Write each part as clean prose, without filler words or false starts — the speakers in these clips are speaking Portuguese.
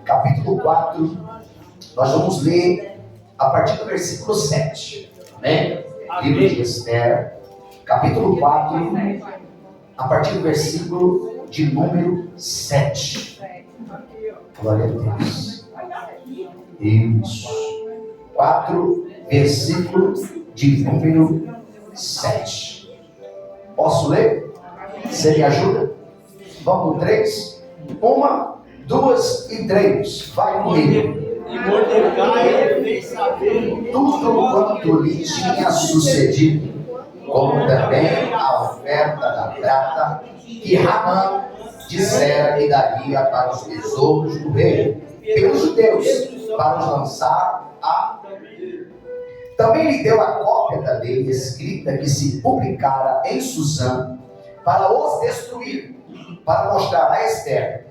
capítulo 4, nós vamos ler a partir do versículo 7. Amém? Livro de Esther, capítulo 4, a partir do versículo de número 7. Glória a Deus. Isso. 4, versículo de número 7. Posso ler? Você me ajuda? Vamos no 3? 1, 2 e 3. Vai comigo. E Mordecai fez saber Tudo quanto lhe tinha sucedido, como também a oferta da prata que Ramã dissera que daria para os tesouros do rei, pelos judeus, para os lançar a... Também lhe deu a cópia da lei escrita que se publicara em Susã, para os destruir, para mostrar a Esther,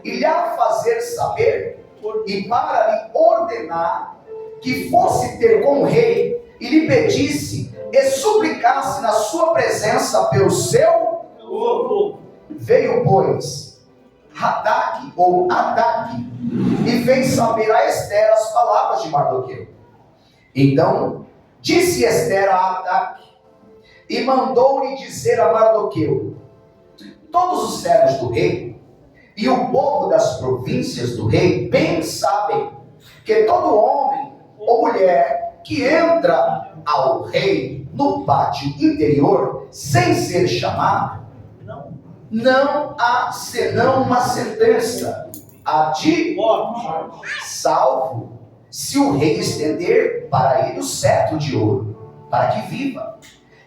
e lhe fazer saber, e para lhe ordenar que fosse ter com o rei, e lhe pedisse e suplicasse na sua presença pelo seu povo. Veio, pois, Hataque ou Ataque, e fez saber a Esther as palavras de Mardoqueu. Então disse Esther a Ataque, e mandou-lhe dizer a Mardoqueu: todos os servos do rei e o povo das províncias do rei bem sabem que todo homem ou mulher que entra ao rei no pátio interior sem ser chamado, não há senão uma sentença, a de morte, salvo se o rei estender para ele o cetro de ouro, para que viva.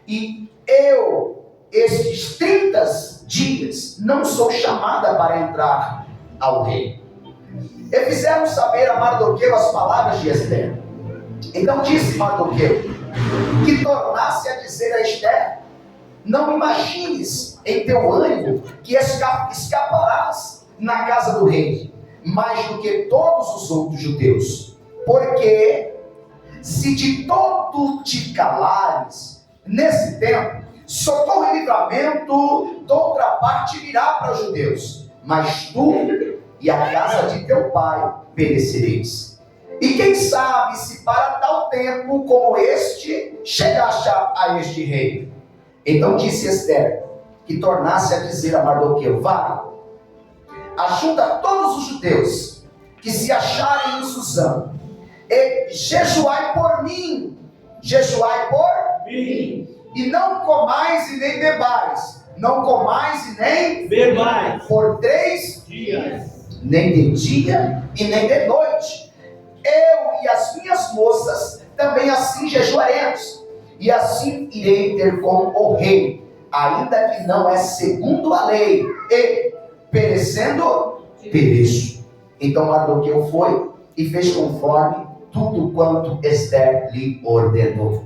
E eu, estes 30 dias, não sou chamada para entrar ao rei. E fizeram saber a Mardoqueu as palavras de Esther. Então disse Mardoqueu que tornasse a dizer a Esther: não imagines em teu ânimo que escaparás na casa do rei, mais do que todos os outros judeus. Porque se de todo te calares nesse tempo, socorro e livramento de outra parte virá para os judeus, mas tu e a casa de teu pai perecereis. E quem sabe se para tal tempo como este chegaste a este rei. Então disse Esther que tornasse a dizer a Mardoqueu: vai, ajunta todos os judeus que se acharem em Susã, e jejuai por mim, e não comais e nem bebais, não comais e nem bebais por 3 dias, nem de dia e nem de noite. Eu e as minhas moças também assim jejuaremos, e assim irei ter com o rei, ainda que não é segundo a lei, e perecendo, pereço. Então Mardoqueu foi e fez conforme tudo quanto Esther lhe ordenou.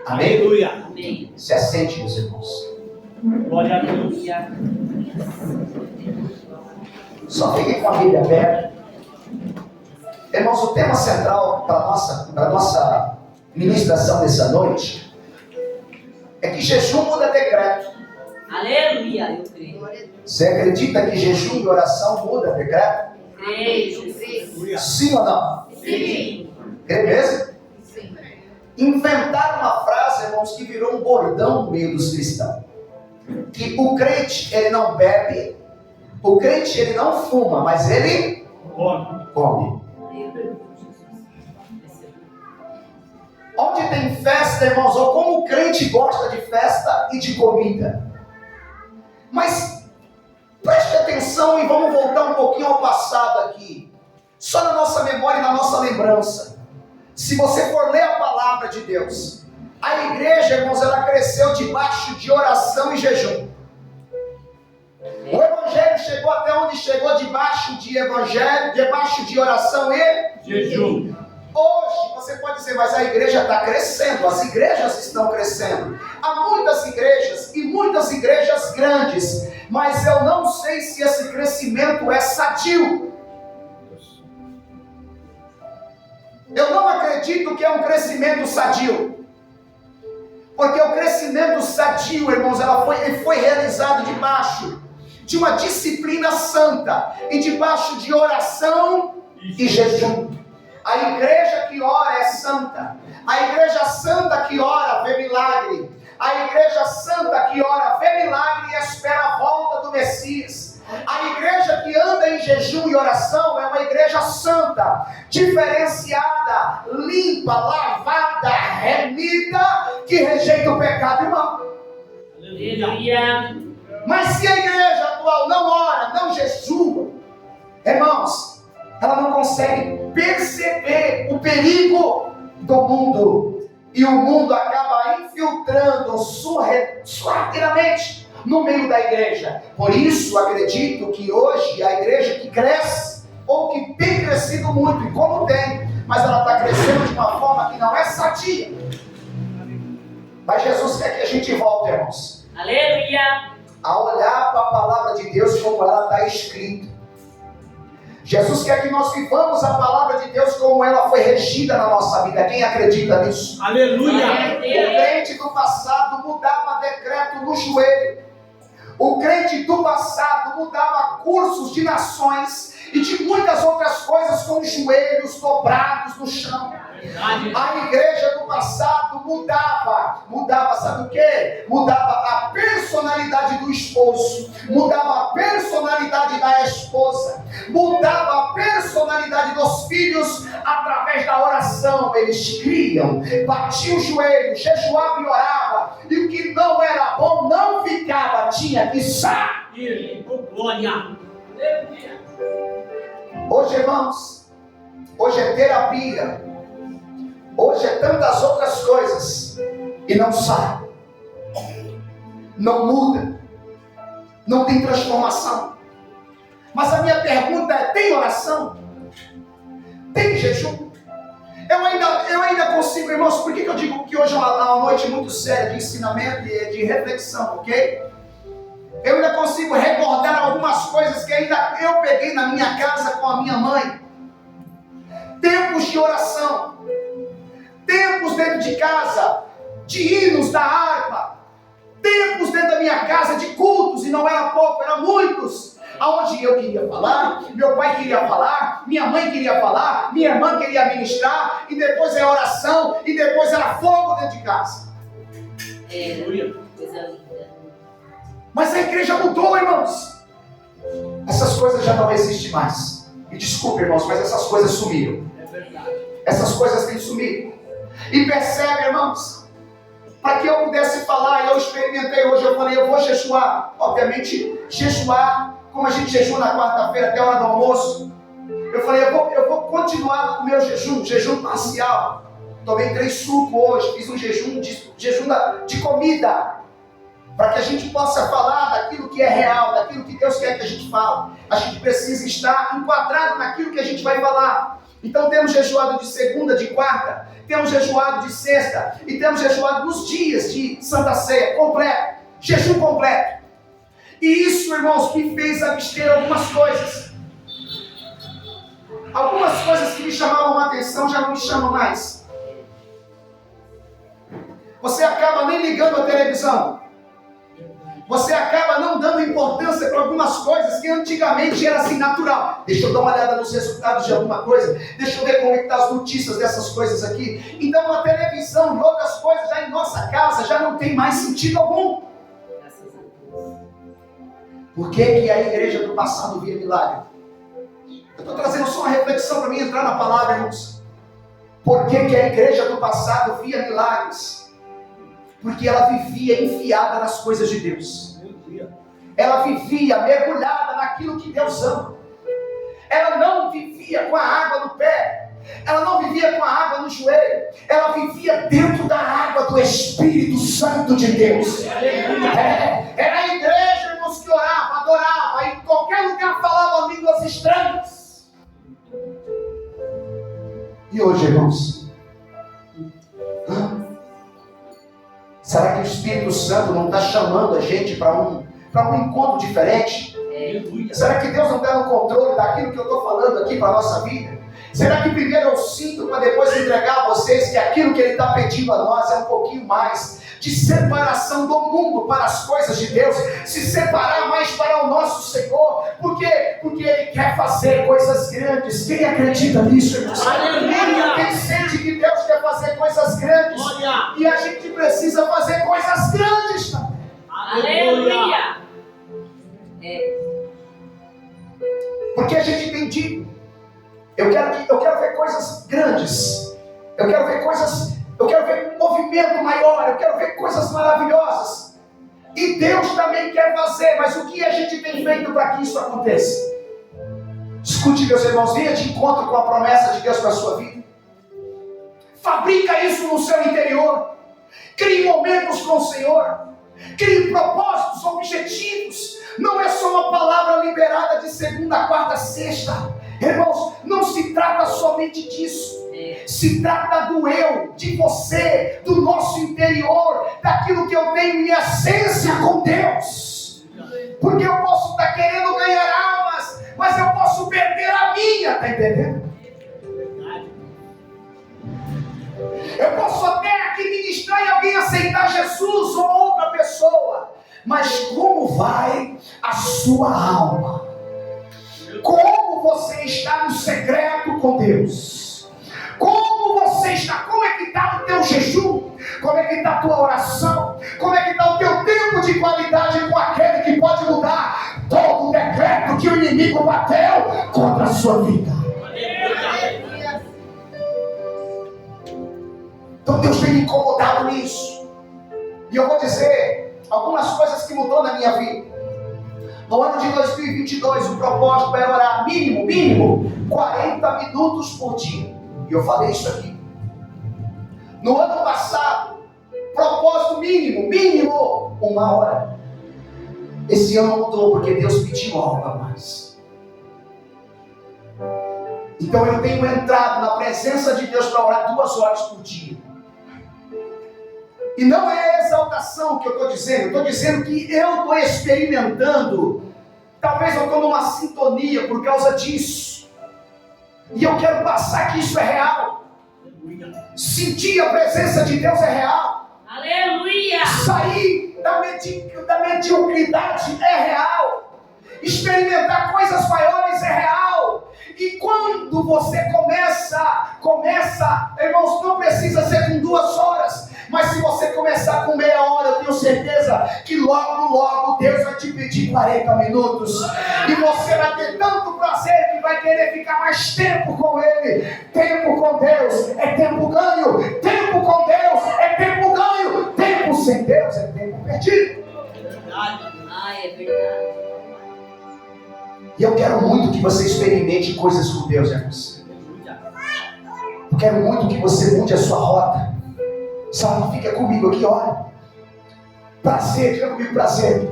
Amém? Aleluia. Amém. Se assente, meus irmãos. Glória a Deus. Só fiquem com a Bíblia aberta. Irmãos, o tema central para a nossa ministração dessa noite é que jejum muda decreto. Aleluia, eu creio. Você acredita que jejum e oração muda decreto? Creio, creio. Sim ou não? Sim. Crê mesmo? Sim. Inventaram uma frase, irmãos, que virou um bordão no meio dos cristãos. Que o crente, ele não bebe, o crente, ele não fuma, mas ele come. Onde tem festa, irmãos, ou como o crente gosta de festa e de comida. Mas preste atenção e vamos voltar um pouquinho ao passado aqui. Só na nossa memória e na nossa lembrança. Se você for ler a palavra de Deus, a igreja, irmãos, ela cresceu debaixo de oração e jejum. O evangelho chegou até onde chegou, debaixo de evangelho, debaixo de oração e Jejum. Hoje você pode dizer, mas a igreja está crescendo, as igrejas estão crescendo. Há muitas igrejas e muitas igrejas grandes, mas eu não sei se esse crescimento é sadio. Eu não acredito que é um crescimento sadio. Porque o crescimento sadio, irmãos, ele foi realizado debaixo de uma disciplina santa e debaixo de oração e jejum. A igreja que ora é santa. A igreja santa que ora vê milagre. A igreja santa que ora vê milagre e espera a volta do Messias. A igreja que anda em jejum e oração é uma igreja santa, diferenciada, limpa, lavada, remida, que rejeita o pecado, irmão. Aleluia. Mas se a igreja atual não ora, não jejua, irmãos, ela não consegue perceber o perigo do mundo. E o mundo acaba infiltrando sorrateiramente no meio da igreja. Por isso acredito que hoje a igreja que cresce, ou que tem crescido muito, e como tem, mas ela está crescendo de uma forma que não é sadia. Mas Jesus quer que a gente volte, irmãos, Aleluia. a olhar para a palavra de Deus como ela está escrita. Jesus quer que nós vivamos a palavra de Deus como ela foi regida na nossa vida. Quem acredita nisso? Aleluia. O crente do passado mudava decreto no joelho. O crente do passado mudava cursos de nações e de muitas outras coisas com os joelhos dobrados no chão. A igreja do passado mudava, sabe o que? Mudava a personalidade do esposo, mudava a personalidade da esposa, mudava a personalidade dos filhos através da oração. Eles criam, batiam o joelho, jejuavam e oravam, e o que não era bom não ficava, tinha que sair. Glória. Hoje, irmãos, hoje é terapia. Hoje é tantas outras coisas e não sai, não muda, não tem transformação. Mas a minha pergunta é: tem oração? Tem jejum? Eu ainda consigo, irmãos, por que eu digo que hoje é uma noite muito séria de ensinamento e de reflexão, ok? Eu ainda consigo recordar algumas coisas que ainda eu peguei na minha casa com a minha mãe. Tempos de oração. Tempos dentro de casa, de hinos da harpa. Tempos dentro da minha casa de cultos, e não era pouco, eram muitos. Aonde eu queria falar, meu pai queria falar, minha mãe queria falar, minha irmã queria ministrar, e depois era oração, e depois era fogo dentro de casa. Coisa linda. Mas a igreja mudou, irmãos. Essas coisas já não existem mais. Me desculpe, irmãos, mas essas coisas sumiram. É verdade. Essas coisas têm sumido. E percebe, irmãos, para que eu pudesse falar, eu experimentei hoje, eu falei, eu vou jejuar. Obviamente, jejuar, como a gente jejua na quarta-feira até a hora do almoço. Eu falei, eu vou continuar com o meu jejum parcial. Tomei 3 sucos hoje, fiz um jejum de comida, para que a gente possa falar daquilo que é real, daquilo que Deus quer que a gente fale. A gente precisa estar enquadrado naquilo que a gente vai falar. Então temos jejuado de segunda, de quarta, temos jejuado de sexta, e temos jejuado nos dias de Santa Ceia, completo, jejum completo. E isso, irmãos, me fez abster algumas coisas. Algumas coisas que me chamavam a atenção já não me chamam mais. Você acaba nem ligando a televisão. Você acaba não dando importância para algumas coisas que antigamente era assim, natural. Deixa eu dar uma olhada nos resultados de alguma coisa. Deixa eu ver como é que estão as notícias dessas coisas aqui. Então a televisão e outras coisas já em nossa casa já não tem mais sentido algum. Por que a igreja do passado via milagre? Eu estou trazendo só uma reflexão para mim entrar na palavra, irmãos. Por que a igreja do passado via milagres? Porque ela vivia enfiada nas coisas de Deus. Ela vivia mergulhada naquilo que Deus ama. Ela não vivia com a água no pé. Ela não vivia com a água no joelho. Ela vivia dentro da água do Espírito Santo de Deus. Era a igreja, irmãos, que orava, adorava, e em qualquer lugar falava línguas estranhas. E hoje, irmãos? Será que o Espírito Santo não está chamando a gente para um encontro diferente? Será que Deus não está no controle daquilo que eu estou falando aqui para a nossa vida? Será que primeiro eu sinto para depois entregar a vocês que aquilo que Ele está pedindo a nós é um pouquinho mais de separação do mundo para as coisas de Deus, se separar mais para o nosso Senhor. Por quê? Porque Ele quer fazer coisas grandes. Quem acredita nisso, irmãos? Aleluia! Quem sente que Deus quer fazer coisas grandes? Glória! E a gente precisa fazer coisas grandes também. Aleluia! Porque a gente tem dito, eu quero ver coisas grandes, eu quero ver um movimento maior, eu quero ver coisas maravilhosas. E Deus também quer fazer, mas o que a gente tem feito para que isso aconteça? Escute, meus irmãos, venha de encontro com a promessa de Deus para a sua vida. Fabrica isso no seu interior. Crie momentos com o Senhor. Crie propósitos, objetivos. Não é só uma palavra liberada de segunda, quarta, sexta. Irmãos, não se trata somente disso. Se trata do eu, de você, do nosso interior, daquilo que eu tenho em essência com Deus. Porque eu posso estar querendo ganhar almas, mas eu posso perder a minha, está entendendo? Eu posso até aqui ministrar e alguém aceitar Jesus ou outra pessoa, mas como vai a sua alma? Como você está no secreto com Deus? Como você está? Como é que está o teu jejum? Como é que está a tua oração? Como é que está o teu tempo de qualidade com aquele que pode mudar todo o decreto que o inimigo bateu contra a sua vida? Então Deus tem me incomodado nisso. E eu vou dizer algumas coisas que mudou na minha vida. No ano de 2022, o propósito era orar mínimo 40 minutos por dia. E eu falei isso aqui. No ano passado, propósito mínimo 1 hora. Esse ano mudou porque Deus pediu algo a mais. Então eu tenho entrado na presença de Deus para orar 2 horas por dia. E não é a exaltação que eu estou dizendo. Eu estou dizendo que eu estou experimentando. Talvez eu estou numa sintonia por causa disso. E eu quero passar que isso é real. Sentir a presença de Deus é real. Aleluia! Sair da mediocridade é real. Experimentar coisas maiores é real. E quando você começa, irmãos, não precisa ser com 2 horas. Mas se você começar com meia hora, eu tenho certeza que logo Deus vai te pedir 40 minutos. E você vai ter tanto prazer que vai querer ficar mais tempo com Ele. Tempo com Deus é tempo ganho. Tempo com Deus é tempo ganho. Tempo sem Deus é tempo perdido. É verdade. E eu quero muito que você experimente coisas com Deus, irmãos. Eu quero muito que você mude a sua rota. Sabe, fica comigo aqui, olha. Prazer, fica comigo, prazer.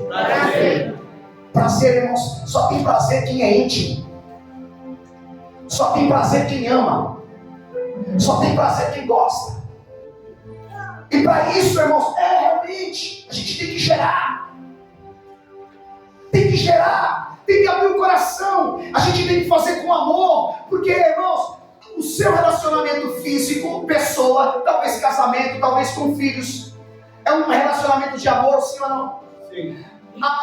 Prazer, irmãos, só tem prazer quem é íntimo. Só tem prazer quem ama. Só tem prazer quem gosta. E para isso, irmãos, realmente, a gente tem que gerar. Tem que gerar. Tem que abrir o coração. A gente tem que fazer com amor. Porque, irmãos, o seu relacionamento físico, pessoa, talvez casamento, talvez com filhos, é um relacionamento de amor, sim ou não? Sim.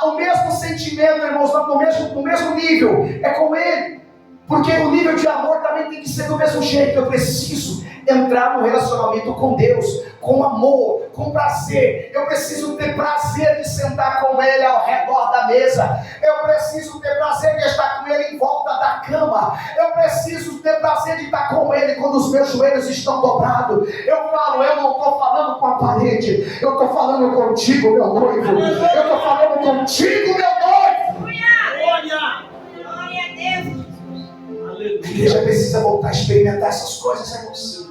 O mesmo sentimento, irmãos, no mesmo nível, é com Ele. Porque o nível de amor também tem que ser do mesmo jeito. Eu preciso entrar no relacionamento com Deus, com amor, com prazer. Eu preciso ter prazer de sentar com Ele ao redor da mesa. Eu preciso ter prazer de estar com Ele em volta da cama. Eu preciso ter prazer de estar com Ele quando os meus joelhos estão dobrados. Eu não estou falando com a parede. Eu estou falando contigo, meu noivo. Eu estou falando contigo, meu noivo. Glória! Glória a Deus! A igreja precisa voltar a experimentar essas coisas, irmãos.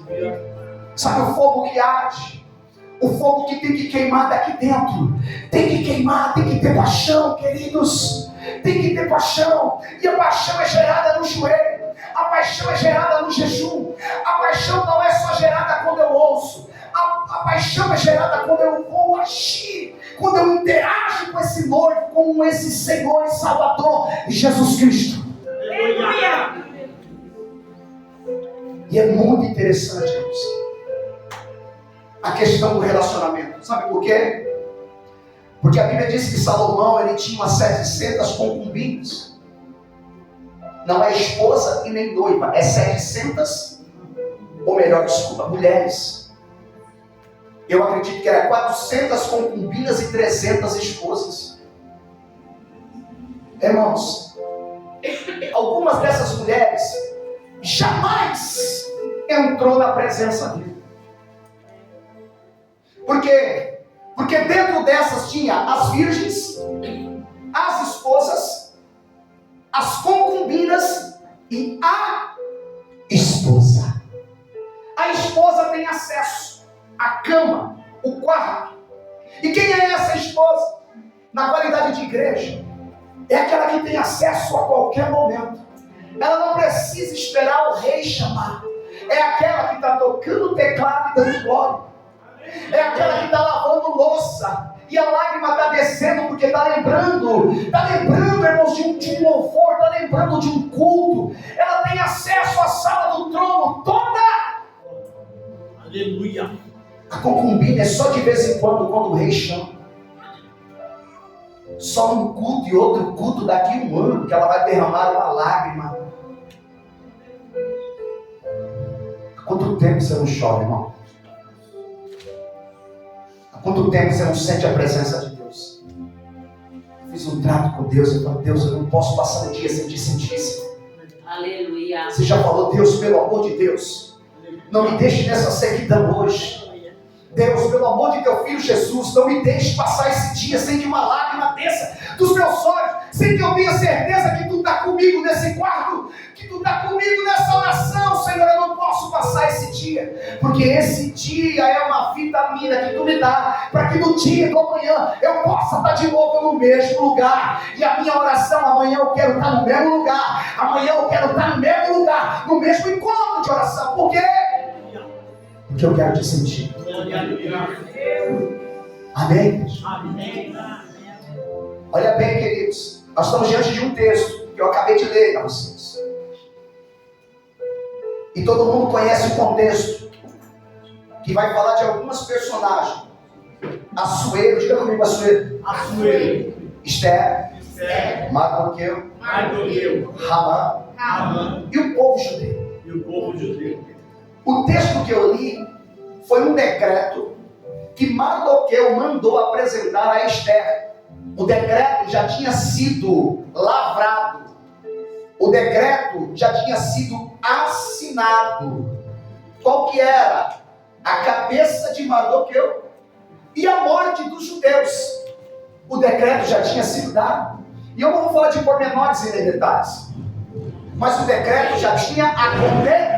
Sabe o fogo que arde? O fogo que tem que queimar daqui dentro. Tem que queimar, tem que ter paixão, queridos. Tem que ter paixão. E a paixão é gerada no joelho. A paixão é gerada no jejum. A paixão não é só gerada quando eu ouço. A paixão é gerada quando eu vou agir. Quando eu interajo com esse noivo, com esse Senhor e Salvador, Jesus Cristo. Aleluia! E é muito interessante, irmãos, a questão do relacionamento. Sabe por quê? Porque a Bíblia diz que Salomão ele tinha umas 700 concubinas. Não é esposa e nem noiva, é 700, ou melhor, desculpa, mulheres. Eu acredito que era 400 concubinas e 300 esposas. Irmãos, algumas dessas mulheres jamais entrou na presença dele. Por quê? Porque dentro dessas tinha as virgens, as esposas, as concubinas e a esposa. A esposa tem acesso à cama, o quarto. E quem é essa esposa? Na qualidade de igreja, é aquela que tem acesso a qualquer momento. Ela não precisa esperar o rei chamar. É aquela que está tocando o teclado e dando glória. É aquela que está lavando louça e a lágrima está descendo porque está lembrando, irmãos, de um louvor, está lembrando de um culto. Ela tem acesso à sala do trono toda. Aleluia. A concubina é só de vez em quando o rei chama. Só um culto e outro culto daqui a um ano que ela vai derramar uma lágrima. Há quanto tempo você não chora, irmão? Há quanto tempo você não sente a presença de Deus? Eu fiz um trato com Deus, eu falei, Deus, eu não posso passar um dia sem te sentir, Senhor. Aleluia. Você já falou, Deus, pelo amor de Deus, não me deixe nessa sequidão hoje. Deus, pelo amor de teu filho Jesus, não me deixe passar esse dia sem que uma lágrima desça dos meus olhos, sem que eu tenha certeza que tu está comigo nesse quarto, que tu está comigo nessa oração, Senhor. Eu não posso passar esse dia, porque esse dia é uma vitamina que tu me dá, para que no dia do amanhã eu possa estar de novo no mesmo lugar. E a minha oração, amanhã eu quero estar no mesmo lugar, amanhã eu quero estar no mesmo lugar, no mesmo encontro de oração. Por quê? Porque eu quero te sentir. Amém? Amém. Olha bem, queridos, nós estamos diante de um texto que eu acabei de ler para vocês. E todo mundo conhece o contexto, que vai falar de algumas personagens. Assuero, diga comigo, Assuero. Assuero. Esther, Esther. Mardoqueu, Ramã e o povo judeu. E o povo judeu. O texto que eu li foi um decreto que Mardoqueu mandou apresentar a Esther. O decreto já tinha sido lavrado. O decreto já tinha sido assinado. Qual que era? A cabeça de Mardoqueu e a morte dos judeus. O decreto já tinha sido dado. E eu não vou falar de pormenores e nem detalhes. Mas o decreto já tinha acontecido.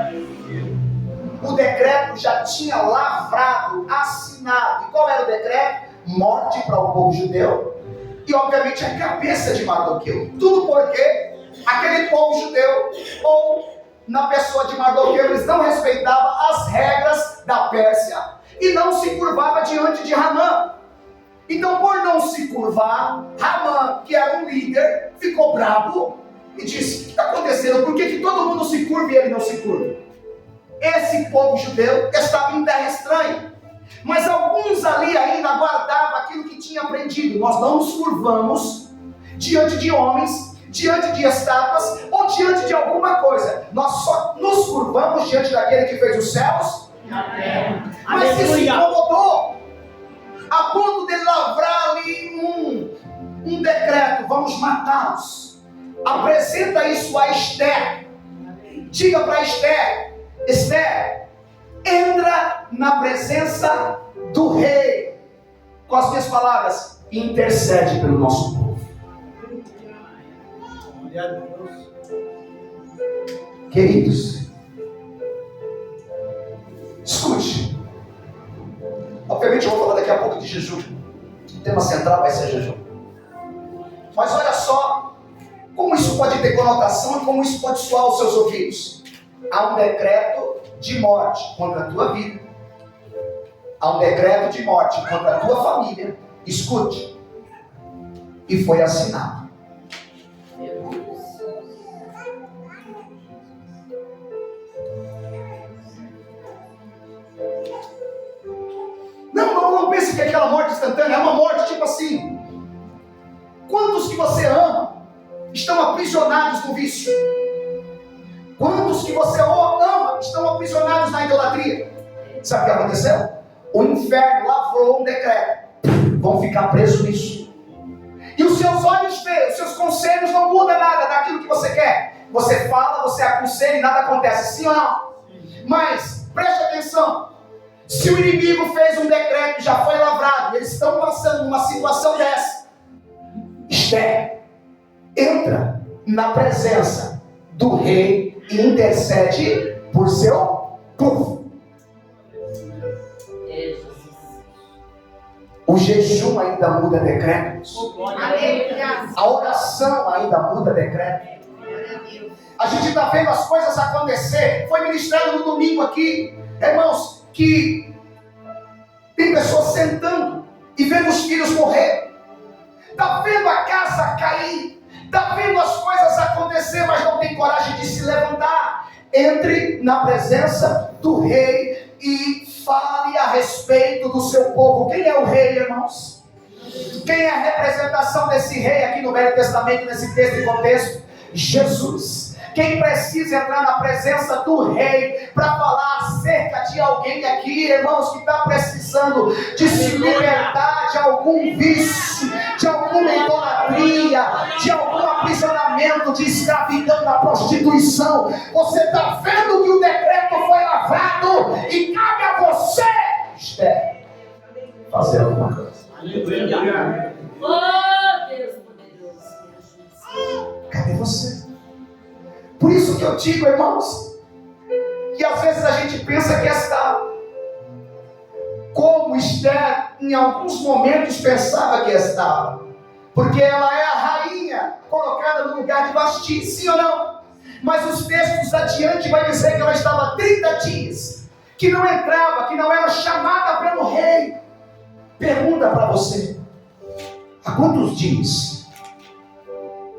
O decreto já tinha lavrado, assinado. E qual era o decreto? Morte para o povo judeu. E obviamente a cabeça de Mardoqueu. Tudo porque aquele povo judeu, ou na pessoa de Mardoqueu, eles não respeitavam as regras da Pérsia e não se curvava diante de Ramã. Então, por não se curvar, Ramã, que era um líder, ficou bravo e disse: o que está acontecendo? Por que todo mundo se curva e ele não se curva? Esse povo judeu estava em terra estranha, mas alguns ali ainda guardavam aquilo que tinha aprendido. Nós não nos curvamos diante de homens, diante de estátuas ou diante de alguma coisa. Nós só nos curvamos diante daquele que fez os céus. Mas isso incomodou a ponto de lavrar ali um decreto: vamos matá-los. Apresenta isso a Esther. Diga para Esther: Esther, entra na presença do rei. Com as minhas palavras, intercede pelo nosso povo. Queridos, escute. Obviamente eu vou falar daqui a pouco de jejum. O tema central vai ser jejum. Mas olha só como isso pode ter conotação e como isso pode soar aos seus ouvidos. Há um decreto de morte contra a tua vida. Há um decreto de morte contra a tua família. Escute. E foi assinado. Não pense pense que aquela morte instantânea é uma morte tipo assim. Quantos que você ama estão aprisionados no vício? Quantos que você ama estão aprisionados na idolatria? Sabe o que aconteceu? O inferno lavrou um decreto. Vão ficar presos nisso. E os seus olhos veem, os seus conselhos não mudam nada daquilo que você quer. Você fala, você aconselha e nada acontece. Sim ou não? Mas, preste atenção. Se o inimigo fez um decreto, já foi lavrado, e eles estão passando numa situação dessa, Esther entra na presença do rei e intercede por seu povo. O jejum ainda muda decretos. A oração ainda muda decretos. A gente está vendo as coisas acontecer. Foi ministrado no domingo aqui, irmãos, que tem pessoas sentando e vendo os filhos morrer. Está vendo a casa cair. Está vendo as coisas acontecer, mas não tem coragem de se levantar. Entre na presença do rei e fale a respeito do seu povo. Quem é o rei, irmãos? Quem é a representação desse rei aqui no Velho Testamento, nesse texto e contexto? Jesus. Quem precisa entrar na presença do rei para falar acerca de alguém aqui, irmãos, que está precisando de se libertar de algum vício, de alguma idolatria, de algum aprisionamento, de escravidão da prostituição. Você está vendo que o decreto foi lavrado e cabe a você, Esther, fazer alguma coisa. Aleluia. Oh, Deus poderoso. Cadê você? Por isso que eu digo, irmãos, que às vezes a gente pensa que esta, como Esther em alguns momentos pensava que estava, porque ela é a rainha colocada no lugar de Vasti, sim ou não? Mas os textos adiante vai dizer que ela estava 30 dias, que não entrava, que não era chamada pelo rei. Pergunta para você, há quantos dias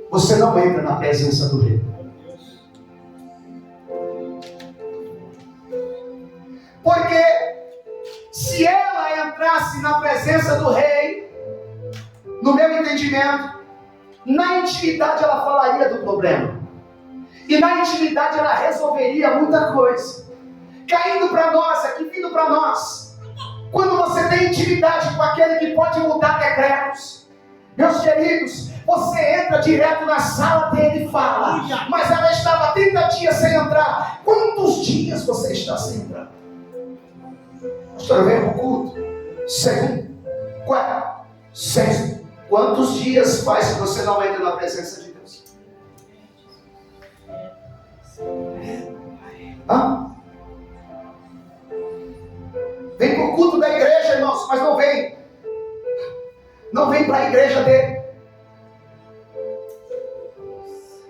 você não entra na presença do rei? Porque se ela entrasse na presença do rei, no meu entendimento, na intimidade ela falaria do problema. E na intimidade ela resolveria muita coisa. Caindo para nós, aqui vindo para nós. Quando você tem intimidade com aquele que pode mudar decretos, meus queridos, você entra direto na sala dele e fala. Mas ela estava 30 dias sem entrar. Quantos dias você está sem entrar? Pastor, eu venho para o culto. Segundo, quarto, sexto. Quantos dias faz que você não entra na presença de Deus? Hã? Vem para o culto da igreja, irmãos, mas não vem. Não vem para a igreja dele.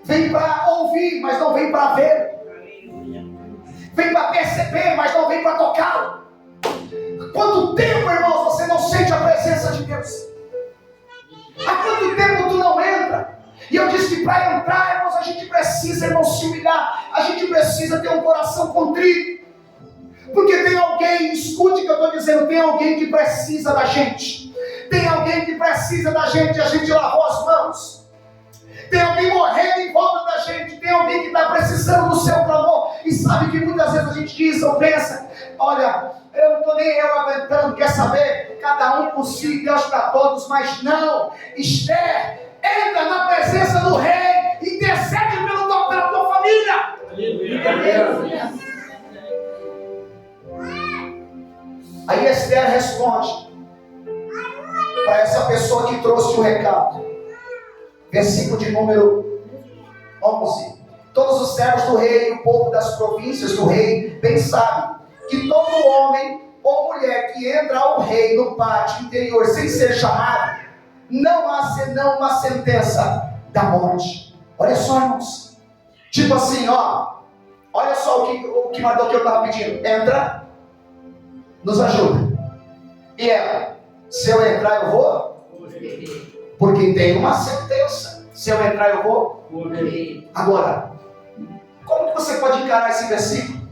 Vem para ouvir, mas não vem para ver. Vem para perceber, mas não vem para tocá-lo. Quanto tempo, irmãos, você não sente a presença de Deus? Há quanto tempo tu não entra? E eu disse que para entrar, irmãos, a gente precisa, irmãos, se humilhar. A gente precisa ter um coração contrito. Porque tem alguém, escute o que eu estou dizendo, tem alguém que precisa da gente. Tem alguém que precisa da gente e a gente lavou as mãos. Tem alguém morrendo em volta da gente. Tem alguém que está precisando do seu clamor. E sabe que muitas vezes a gente diz ou pensa, olha, eu não estou nem eu aguentando, quer saber? Cada um por si, Deus para todos, mas não. Esther, entra na presença do rei, intercede pela tua família. Aleluia. Aí Esther responde para essa pessoa que trouxe o recado. Versículo de número 11. Todos os servos do rei e o povo das províncias do rei bem sabem que todo homem ou mulher que entra ao rei no pátio interior sem ser chamado, não há senão uma sentença da morte. Olha só, irmãos. Tipo assim, ó. Olha só o que Mardoqueu estava pedindo. Entra, nos ajuda. E ela, se eu entrar eu vou? Porque tem uma sentença. Se eu entrar eu vou? Agora, como que você pode encarar esse versículo?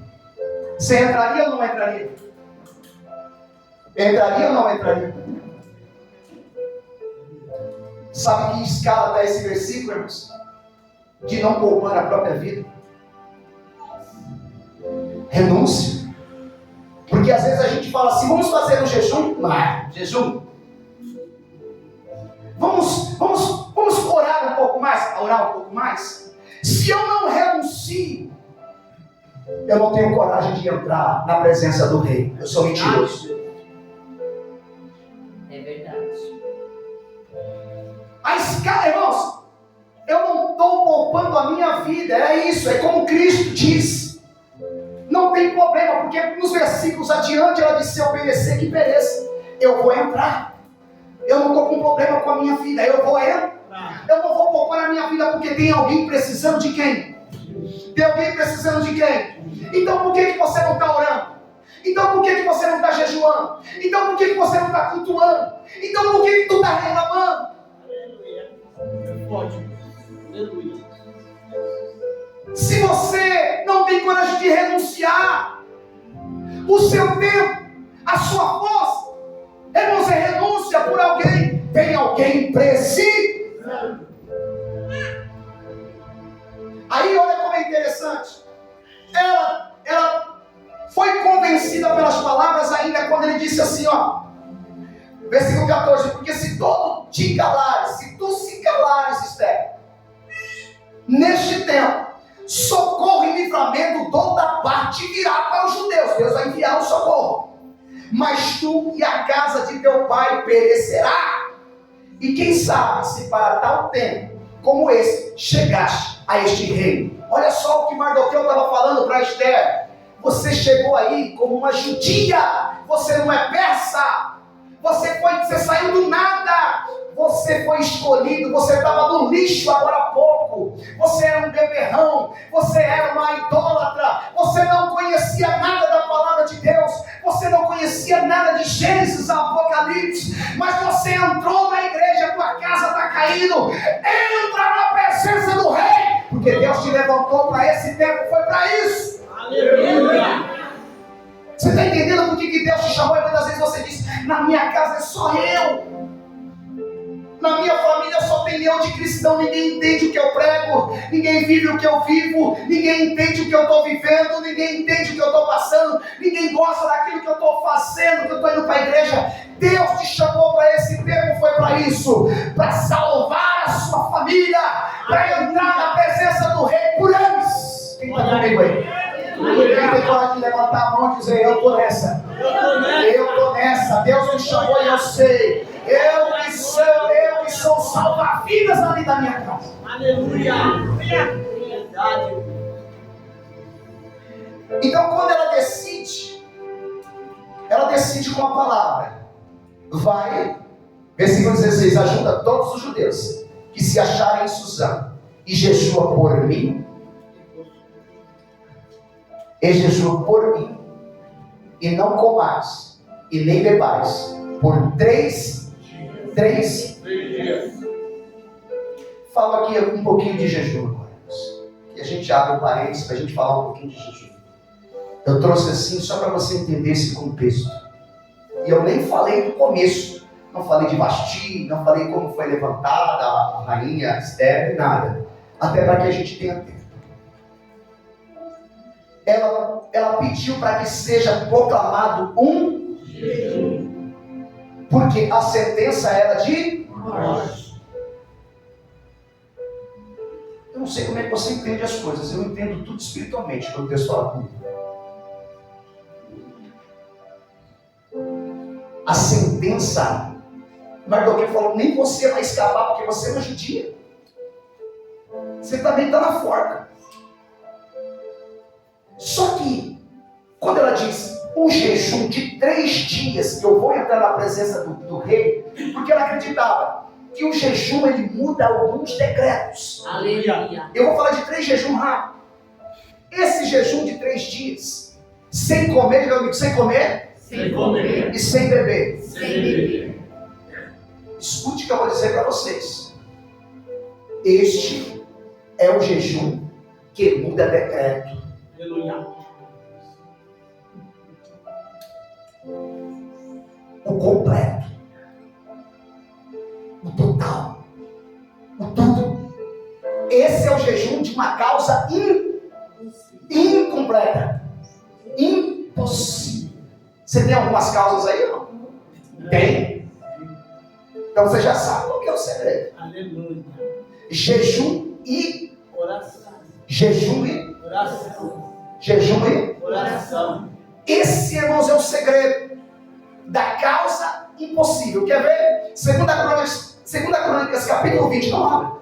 Você entraria ou não entraria? Entraria ou não entraria? Sabe que escala está esse versículo, irmãos? De não poupar a própria vida. Renúncia. Porque às vezes a gente fala assim, vamos fazer um jejum? Jejum. Vamos orar um pouco mais? Orar um pouco mais? Se eu não renuncio, eu não tenho coragem de entrar na presença do rei. Eu sou mentiroso. É verdade. A escala, irmãos, eu não estou poupando a minha vida. É isso, é como Cristo diz. Não tem problema, porque nos versículos adiante ela disse: se eu perecer, que pereça. Eu vou entrar. Eu não estou com problema com a minha vida. Eu vou entrar. Eu não vou poupar a minha vida porque tem alguém precisando de quem? Tem alguém precisando de quem? Então por que você não está orando? Então por que você não está jejuando? Então por que você não está cultuando? Então por que tu está reclamando? Aleluia. Se você não tem coragem de renunciar o seu tempo, a sua força, irmãos, é renúncia por alguém. Tem alguém precisando. Aí olha como é interessante. Ela foi convencida pelas palavras ainda quando ele disse assim, ó, versículo 14, porque se tu te calares, Esther, neste tempo, socorro e livramento toda parte virá para os judeus. Deus vai enviar um socorro. Mas tu e a casa de teu pai perecerá. E quem sabe se para tal tempo como esse chegaste a este reino. Olha só o que Mardoqueu estava falando para Esther. Você chegou aí como uma judia. Você não é persa. Você saiu do nada. Você foi escolhido, você estava no lixo agora há pouco. Você era um beberrão, você era uma idólatra, você não conhecia nada da palavra de Deus, você não conhecia nada de Gênesis a Apocalipse, mas você entrou na igreja, tua casa está caindo. Entra na presença do rei, porque Deus te levantou para esse tempo, foi para isso. Aleluia. Você está entendendo por que Deus te chamou? E muitas vezes você diz, na minha casa é só eu. Na minha família só tem leão de cristão, ninguém entende o que eu prego, ninguém vive o que eu vivo, ninguém entende o que eu estou vivendo, ninguém entende o que eu estou passando, ninguém gosta daquilo que eu estou fazendo, que eu estou indo para a igreja. Deus te chamou para esse tempo, foi para isso, para salvar a sua família, para entrar na presença do rei por eles. Quem está comigo aí? Quem tem coragem de levantar a mão e dizer, eu estou nessa. Eu estou nessa, Deus me chamou e eu sei. Eu que sou salva-vidas ali da minha casa. Aleluia. Verdade. Então quando ela decide com a palavra. Vai, versículo 16, ajuda todos os judeus que se acharem em Suzã e jejua por mim. E jejua por mim. E não comais e nem bebais por 3 dias. Falo aqui um pouquinho de jejum agora. E a gente abre um parênteses para a gente falar um pouquinho de jejum. Eu trouxe assim só para você entender esse contexto. E eu nem falei do começo. Não falei de Vasti, não falei como foi levantada a rainha Esther, nem nada. Até para que a gente tenha tempo. Ela pediu para que seja proclamado um jejum. Porque a sentença era de morte. Eu não sei como é que você entende as coisas. Eu entendo tudo espiritualmente quando Deus fala comigo. A sentença, Mardoqueu falou, nem você vai escapar porque você é uma judia. Você também está na forca. Só que, quando ela diz um jejum de 3 dias, que eu vou entrar na presença do rei, porque ela acreditava que o jejum ele muda alguns decretos. Aleluia. Eu vou falar de 3 jejuns rápidos. Esse jejum de 3 dias, sem comer, diga comigo, sem comer, Sem comer. e sem beber. Sem beber. Escute o que eu vou dizer para vocês. Este é o jejum que muda decreto. Aleluia. o completo, o total, o tudo. Esse é o jejum de uma causa incompleta, impossível. Você tem algumas causas aí ou não? Tem. Então você já sabe qual que é o segredo. Aleluia. Jejum e Oração. jejum e Oração. jejum e Oração. esse, irmãos, é o segredo da causa impossível. Quer ver? 2 Crônicas, capítulo 20, não abre.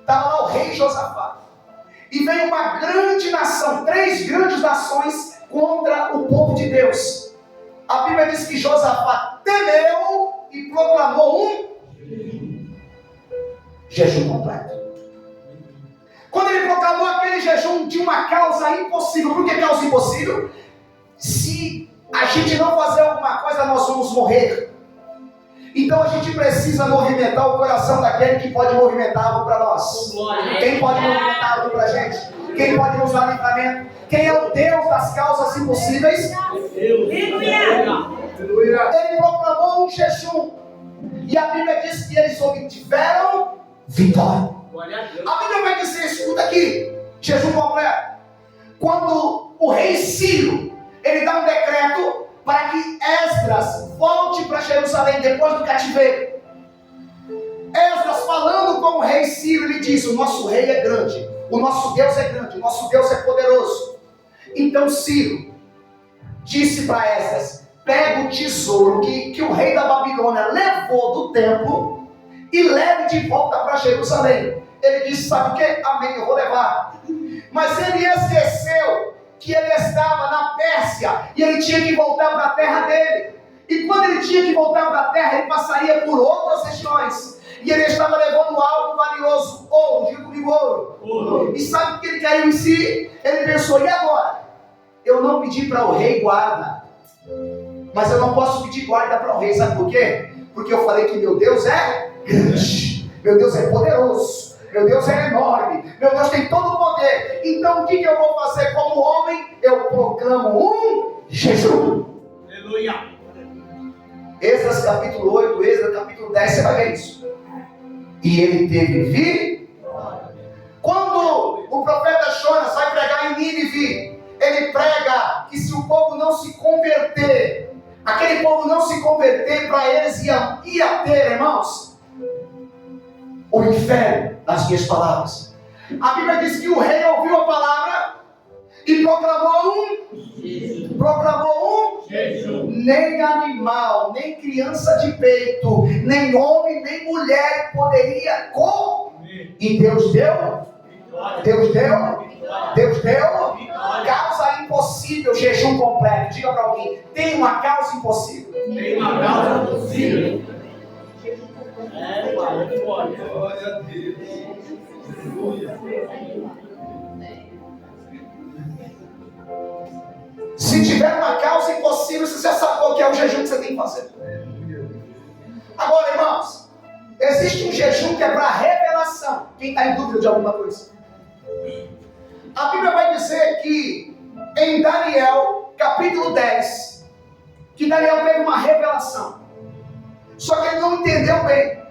Estava lá o rei Josafá. E veio uma grande nação, 3 grandes nações contra o povo de Deus. A Bíblia diz que Josafá temeu e proclamou um jejum completo. Quando ele proclamou aquele jejum de uma causa impossível. Por que causa impossível? Se a gente não fazer alguma coisa, nós vamos morrer. Então a gente precisa movimentar o coração daquele que pode movimentar algo para nós. Quem pode movimentar algo para a gente? Quem pode nos dar livramento? Quem é o Deus das causas impossíveis? Ele proclamou um jejum. E a Bíblia diz que eles obtiveram vitória. A Bíblia vai dizer, escuta aqui, jejum completo. Quando o rei Ciro, ele dá um decreto para que Esdras volte para Jerusalém depois do cativeiro. Esdras, falando com o rei Ciro, ele diz: o nosso rei é grande, o nosso Deus é grande, o nosso Deus é poderoso. Então Ciro disse para Esdras: pega o tesouro que o rei da Babilônia levou do templo e leve de volta para Jerusalém. Ele disse: sabe o que? Amém, eu vou levar. Mas ele esqueceu que ele estava na Pérsia e ele tinha que voltar para a terra dele. E quando ele tinha que voltar para a terra, ele passaria por outras regiões. E ele estava levando algo valioso, ouro, digo comigo ouro. E sabe o que ele caiu em si? Ele pensou: e agora? Eu não pedi para o rei guarda, mas eu não posso pedir guarda para o rei, sabe por quê? Porque eu falei que meu Deus é grande, meu Deus é poderoso, meu Deus é enorme, meu Deus tem todo o poder. Então o que eu vou fazer como homem? Eu proclamo um jejum. Aleluia. Esdras capítulo 8, Esdras capítulo 10, você vai ver isso. E ele teve vitória. Quando o profeta Jonas vai pregar em Nínive, ele prega que se o povo não se converter, aquele povo não se converter, para eles ia ter, irmãos, o inferno, nas minhas palavras. A Bíblia diz que o rei ouviu a palavra e proclamou um jejum. Nem animal, nem criança de peito, nem homem, nem mulher poderia comer. E Deus deu. Causa impossível, jejum completo. Diga para alguém: tem uma causa impossível. Tem uma causa impossível. Glória a Deus. Se tiver uma causa impossível, você já sabe qual que é o jejum que você tem que fazer. Agora, irmãos, existe um jejum que é para revelação. Quem está em dúvida de alguma coisa? A Bíblia vai dizer que em Daniel, capítulo 10, que Daniel teve uma revelação. Só que ele não entendeu bem.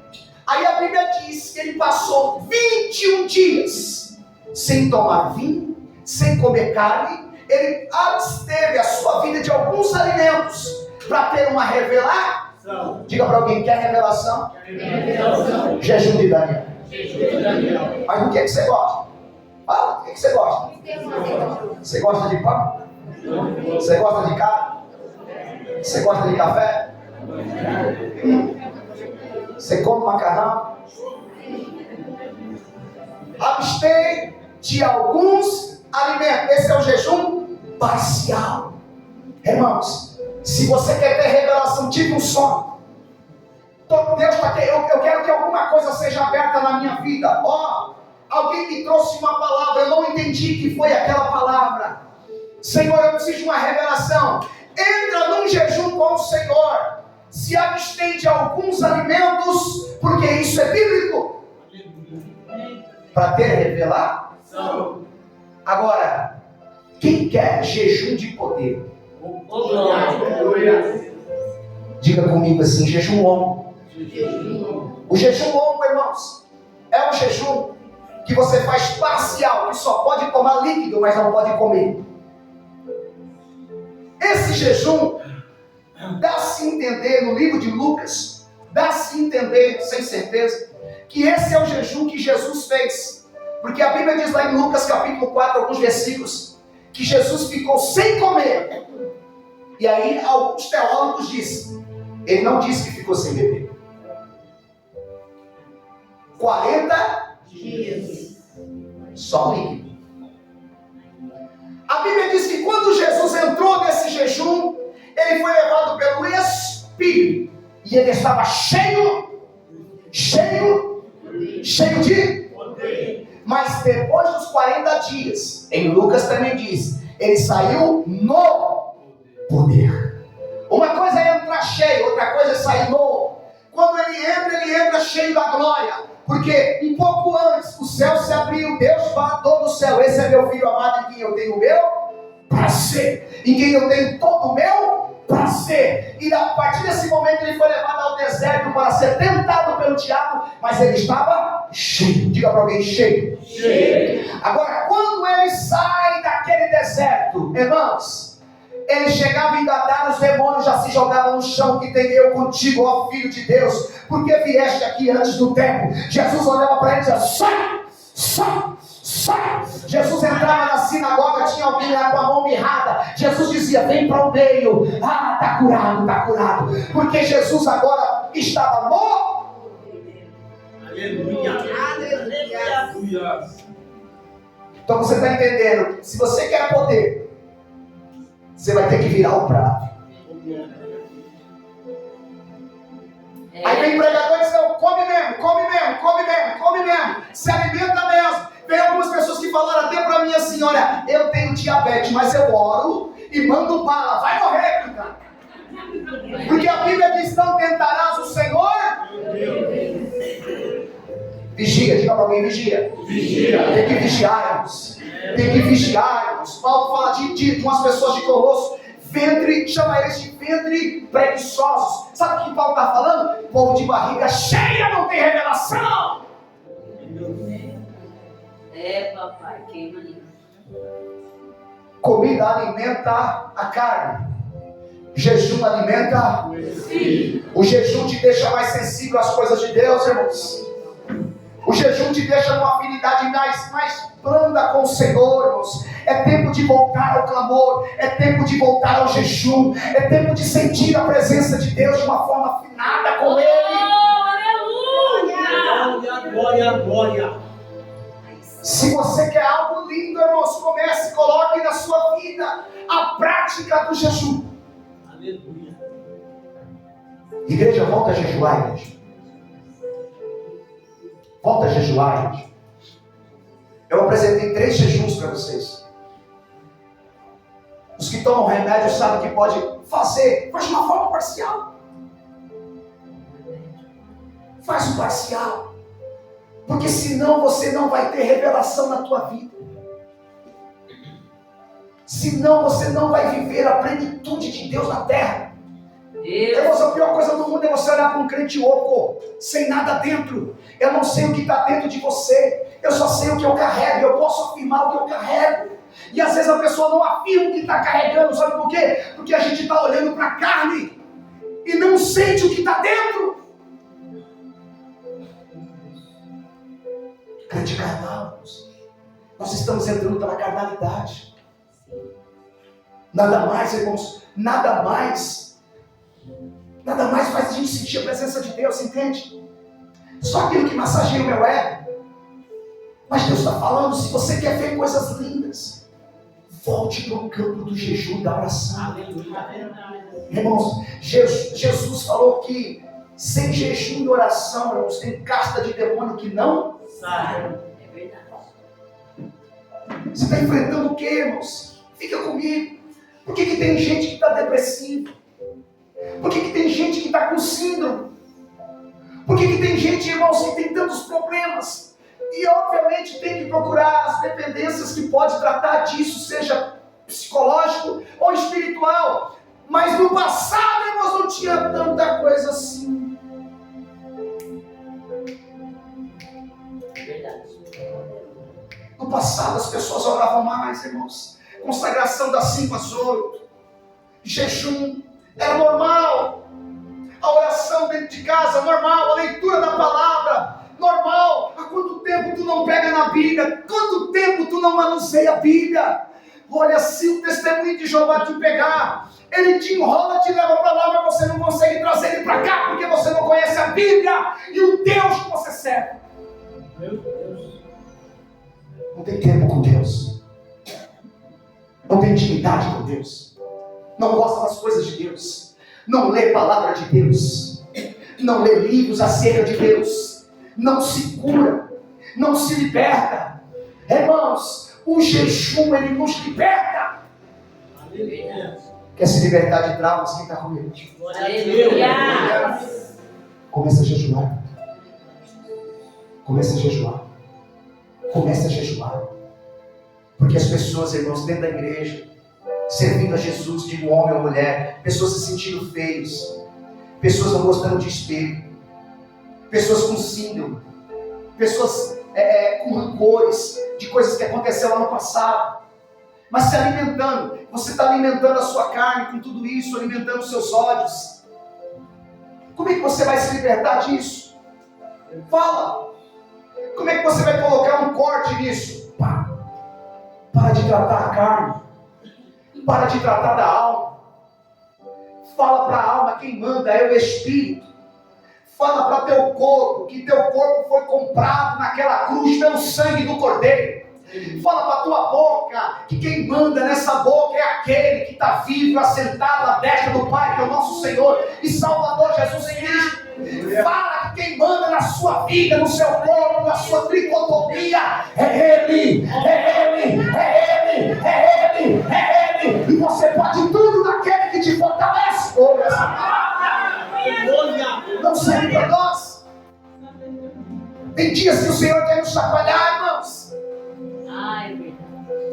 Aí a Bíblia diz que ele passou 21 dias sem tomar vinho, sem comer carne. Ele absteve a sua vida de alguns alimentos para ter uma revelação. Diga para alguém: quer revelação? Jejum de Daniel. Mas do que você gosta? Fala, o que você gosta? Você gosta de pão? Você gosta de carne? Você gosta de café? Você come macarrão? Abstém de alguns alimentos. Esse é o jejum parcial. Irmãos, se você quer ter revelação, tive um sonho. Deus está querendo, eu quero que alguma coisa seja aberta na minha vida. Alguém me trouxe uma palavra, eu não entendi que foi aquela palavra. Senhor, eu preciso de uma revelação. Entra num jejum com o Senhor. Se abstém de alguns alimentos, porque isso é bíblico. Para ter revelação. Agora, quem quer jejum de poder? Diga comigo assim, jejum longo. O jejum longo, irmãos, é um jejum que você faz parcial, que só pode tomar líquido, mas não pode comer. Esse jejum dá-se a entender no livro de Lucas, dá-se a entender, sem certeza, que esse é o jejum que Jesus fez. Porque a Bíblia diz lá em Lucas capítulo 4, alguns versículos, que Jesus ficou sem comer. E aí alguns teólogos dizem, ele não disse que ficou sem beber. 40 dias. Só líquido. A Bíblia diz que quando Jesus entrou nesse jejum, ele foi levado pelo Espírito. E ele estava cheio de poder. Mas depois dos 40 dias, em Lucas também diz, ele saiu no poder. Uma coisa é entrar cheio, outra coisa é sair no. Quando ele entra cheio da glória. Porque um pouco antes o céu se abriu, Deus falou do céu, esse é meu filho amado em quem eu tenho o meu prazer, em quem eu tenho todo o meu prazer. E a partir desse momento ele foi levado ao deserto para ser tentado pelo diabo, mas ele estava cheio. Diga para alguém, cheio. Agora, quando ele sai daquele deserto, irmãos, ele chegava a enganar, os demônios já se jogavam no chão. Que tem eu contigo, ó Filho de Deus, porque vieste aqui antes do tempo. Jesus olhava para ele e dizia, sai, sai, sai. Jesus entrava na sinagoga, tinha alguém lá com a mão mirrada, Jesus dizia, vem para o meio. Ah, está curado, está curado. Porque Jesus agora estava morto. Aleluia. Aleluia. Então você está entendendo, se você quer poder, você vai ter que virar o prato. Aí vem o pregador e diz, não, come mesmo, come mesmo, come mesmo, come mesmo, se alimenta mesmo. Tem algumas pessoas que falaram até pra mim assim, olha, eu tenho diabetes, mas eu oro e mando bala, vai morrer, cara. Porque a Bíblia diz, não tentarás o Senhor. Vigia, diga pra alguém, vigia. Tem que vigiarmos. Tem que vigiarmos. Paulo fala de umas pessoas de Colosso, ventre, chama eles de ventre preguiçosos. Sabe o que Paulo está falando? Povo de barriga cheia não tem revelação. É, papai, queima ali. Comida alimenta a carne. Jejum alimenta o espírito. O jejum te deixa mais sensível às coisas de Deus, irmãos. O jejum te deixa numa afinidade mais branda com o Senhor, irmãos. É tempo de voltar ao clamor, é tempo de voltar ao jejum, é tempo de sentir a presença de Deus de uma forma afinada com Ele. Aleluia! Glória, glória. Se você quer algo lindo, irmãos, comece, coloque na sua vida a prática do jejum. Aleluia. Igreja, volta a jejuar, igreja. Volta a jejuar, gente. Eu apresentei 3 jejuns para vocês. Os que tomam remédio sabem que pode fazer, mas de uma forma parcial. Faz o parcial. Porque senão você não vai ter revelação na tua vida. Senão você não vai viver a plenitude de Deus na terra. Irmãos, a pior coisa do mundo é você olhar para um crente oco, sem nada dentro. Eu não sei o que está dentro de você, eu só sei o que eu carrego, eu posso afirmar o que eu carrego. E às vezes a pessoa não afirma o que está carregando, sabe por quê? Porque a gente está olhando para a carne e não sente o que está dentro. Crente carnal, nós estamos entrando pela carnalidade. Nada mais, irmãos, nada mais faz a gente sentir a presença de Deus, entende? Só aquilo que massageia o meu ego. Mas Deus está falando, se você quer ver coisas lindas, volte para o campo do jejum e da oração. Irmãos, Jesus falou que sem jejum e oração, irmãos, tem casta de demônio que não sai. É verdade. Você está enfrentando o que, irmãos? Fica comigo. Por que tem gente que está depressiva? Por que tem gente que está com síndrome? Por que tem gente, irmãos, que tem tantos problemas? E obviamente tem que procurar as dependências que pode tratar disso, seja psicológico ou espiritual. Mas no passado, irmãos, não tinha tanta mais, irmãos. Consagração das 5 às 8. Jejum. Era normal. A oração dentro de casa, normal. A leitura da palavra, normal. Há quanto tempo tu não pega na Bíblia? Quanto tempo tu não manuseia a Bíblia? Olha, se o testemunho de Jeová te pegar, ele te enrola, te leva para lá, mas você não consegue trazer ele para cá, porque você não conhece a Bíblia e o Deus que você serve. Meu Deus. Não tem tempo com Deus. Não tem intimidade com Deus. Não gosta das coisas de Deus. Não lê a palavra de Deus. Não lê livros acerca de Deus. Não se cura. Não se liberta. Irmãos, o jejum, ele nos liberta. Aleluia. Quer se libertar de traumas? Quem está comigo? Aleluia. Começa a jejuar. Começa a jejuar. Começa a jejuar. Porque as pessoas, irmãos, dentro da igreja, servindo a Jesus, de um homem ou mulher, pessoas se sentindo feios, pessoas não gostando de espelho, pessoas com síndrome, pessoas com rancores de coisas que aconteceram ano passado, mas se alimentando. Você está alimentando a sua carne com tudo isso, alimentando os seus ódios. Como é que você vai se libertar disso? Fala. Como é que você vai colocar um corte nisso? Para de tratar a carne. Para de tratar da alma. Fala para a alma, quem manda é o Espírito. Fala para teu corpo, que teu corpo foi comprado naquela cruz pelo sangue do Cordeiro. Fala para a tua boca, que quem manda nessa boca é aquele que está vivo, assentado à destra do Pai, que é o nosso Senhor e Salvador Jesus Cristo. Fala que quem manda na sua vida, no seu corpo, na sua tricotomia, é Ele, é Ele, é Ele, é Ele, é Ele. E você pode tudo naquele que te fortalece. Não serve para nós. Tem dias que o Senhor quer nos chacoalhar, irmãos.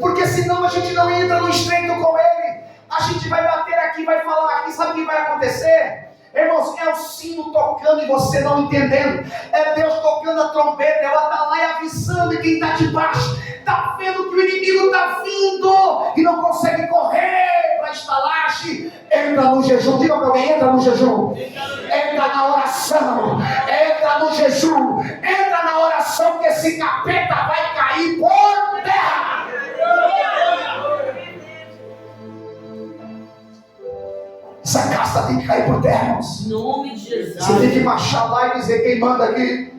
Porque senão a gente não entra no estreito com Ele. A gente vai bater aqui, vai falar aqui, sabe o que vai acontecer? Irmãos, é o sino tocando e você não entendendo. É Deus tocando a trombeta, ela está lá e avisando, e quem está debaixo está vendo que o inimigo está vindo e não consegue correr para instalar-se. Entra no jejum, diga para alguém, entra no jejum. Entra na oração, entra no jejum, entra na oração, que esse capeta vai cair por terra. Essa casta tem que cair por terra, irmãos. Em nome de Jesus. Você tem que marchar lá e dizer quem manda aqui.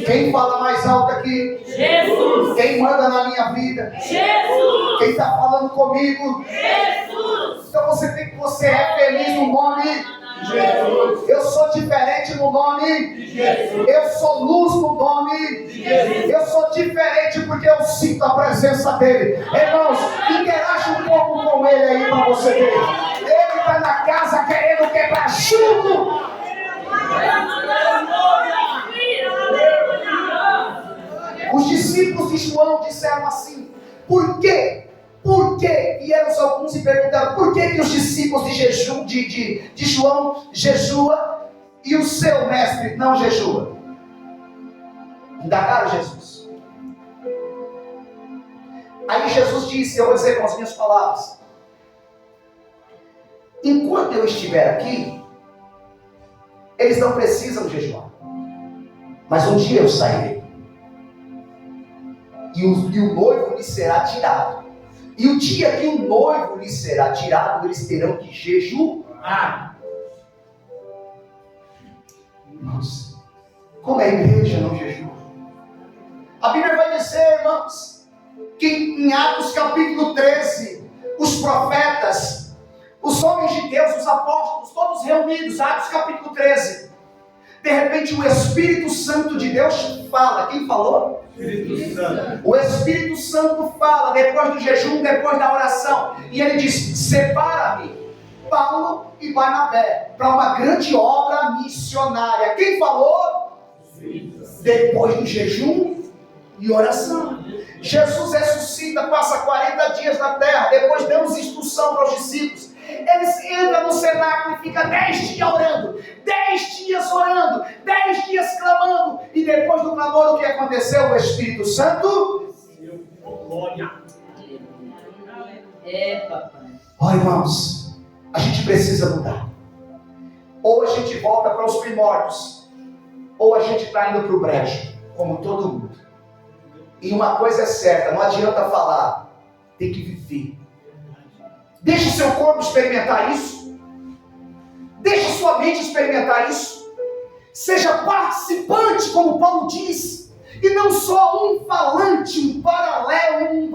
Quem fala mais alto aqui? Jesus. Quem manda na minha vida? Jesus. Quem está falando comigo? Jesus. Então você é feliz no nome de Jesus. Eu sou diferente no nome de Jesus. Eu sou luz no nome de Jesus. Eu sou diferente porque eu sinto a presença dele. Irmãos, interage um pouco com ele aí para você ver. Ele está na casa querendo quebrar junto. Os discípulos de João disseram assim: por quê? Por quê? Vieram alguns e perguntaram: por que os discípulos de João jejua e o seu mestre não jejua? Indagaram Jesus. Aí Jesus disse, eu vou dizer com as minhas palavras: enquanto eu estiver aqui, eles não precisam jejuar, mas um dia eu sairei, e o noivo lhe será tirado. E o dia que o noivo lhe será tirado, eles terão que jejuar. Irmãos, como a igreja não jejua? A Bíblia vai dizer, irmãos, que em Atos capítulo 13, os profetas, os homens de Deus, os apóstolos, todos reunidos, Atos capítulo 13, de repente o Espírito Santo de Deus fala. Quem falou? Espírito Santo. O Espírito Santo fala depois do jejum, depois da oração, e ele diz: separa-me Paulo e Barnabé para uma grande obra missionária. Quem falou? Depois do jejum e oração. Jesus ressuscita, passa 40 dias na terra, depois damos instrução para os discípulos. Eles entram no cenáculo e ficam 10 dias orando, 10 dias orando, 10 dias clamando. E depois do clamor, o que aconteceu? O Espírito Santo papai. Ó, irmãos, a gente precisa mudar. Ou a gente volta para os primórdios, ou a gente está indo para o brejo, como todo mundo. E uma coisa é certa, não adianta falar, tem que viver. Deixa o seu corpo experimentar isso. Deixa a sua mente experimentar isso. Seja participante, como Paulo diz, e não só um falante, um paralelo,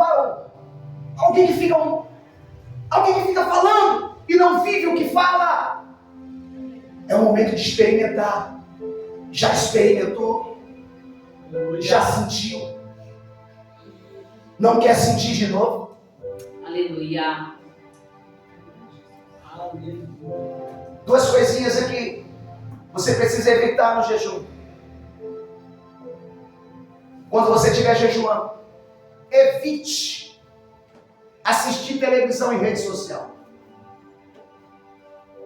alguém que fica falando e não vive o que fala. É o momento de experimentar. Já experimentou? Já sentiu? Não quer sentir de novo? Aleluia. Duas coisinhas aqui. Você precisa evitar no jejum. Quando você estiver jejuando, evite assistir televisão e rede social.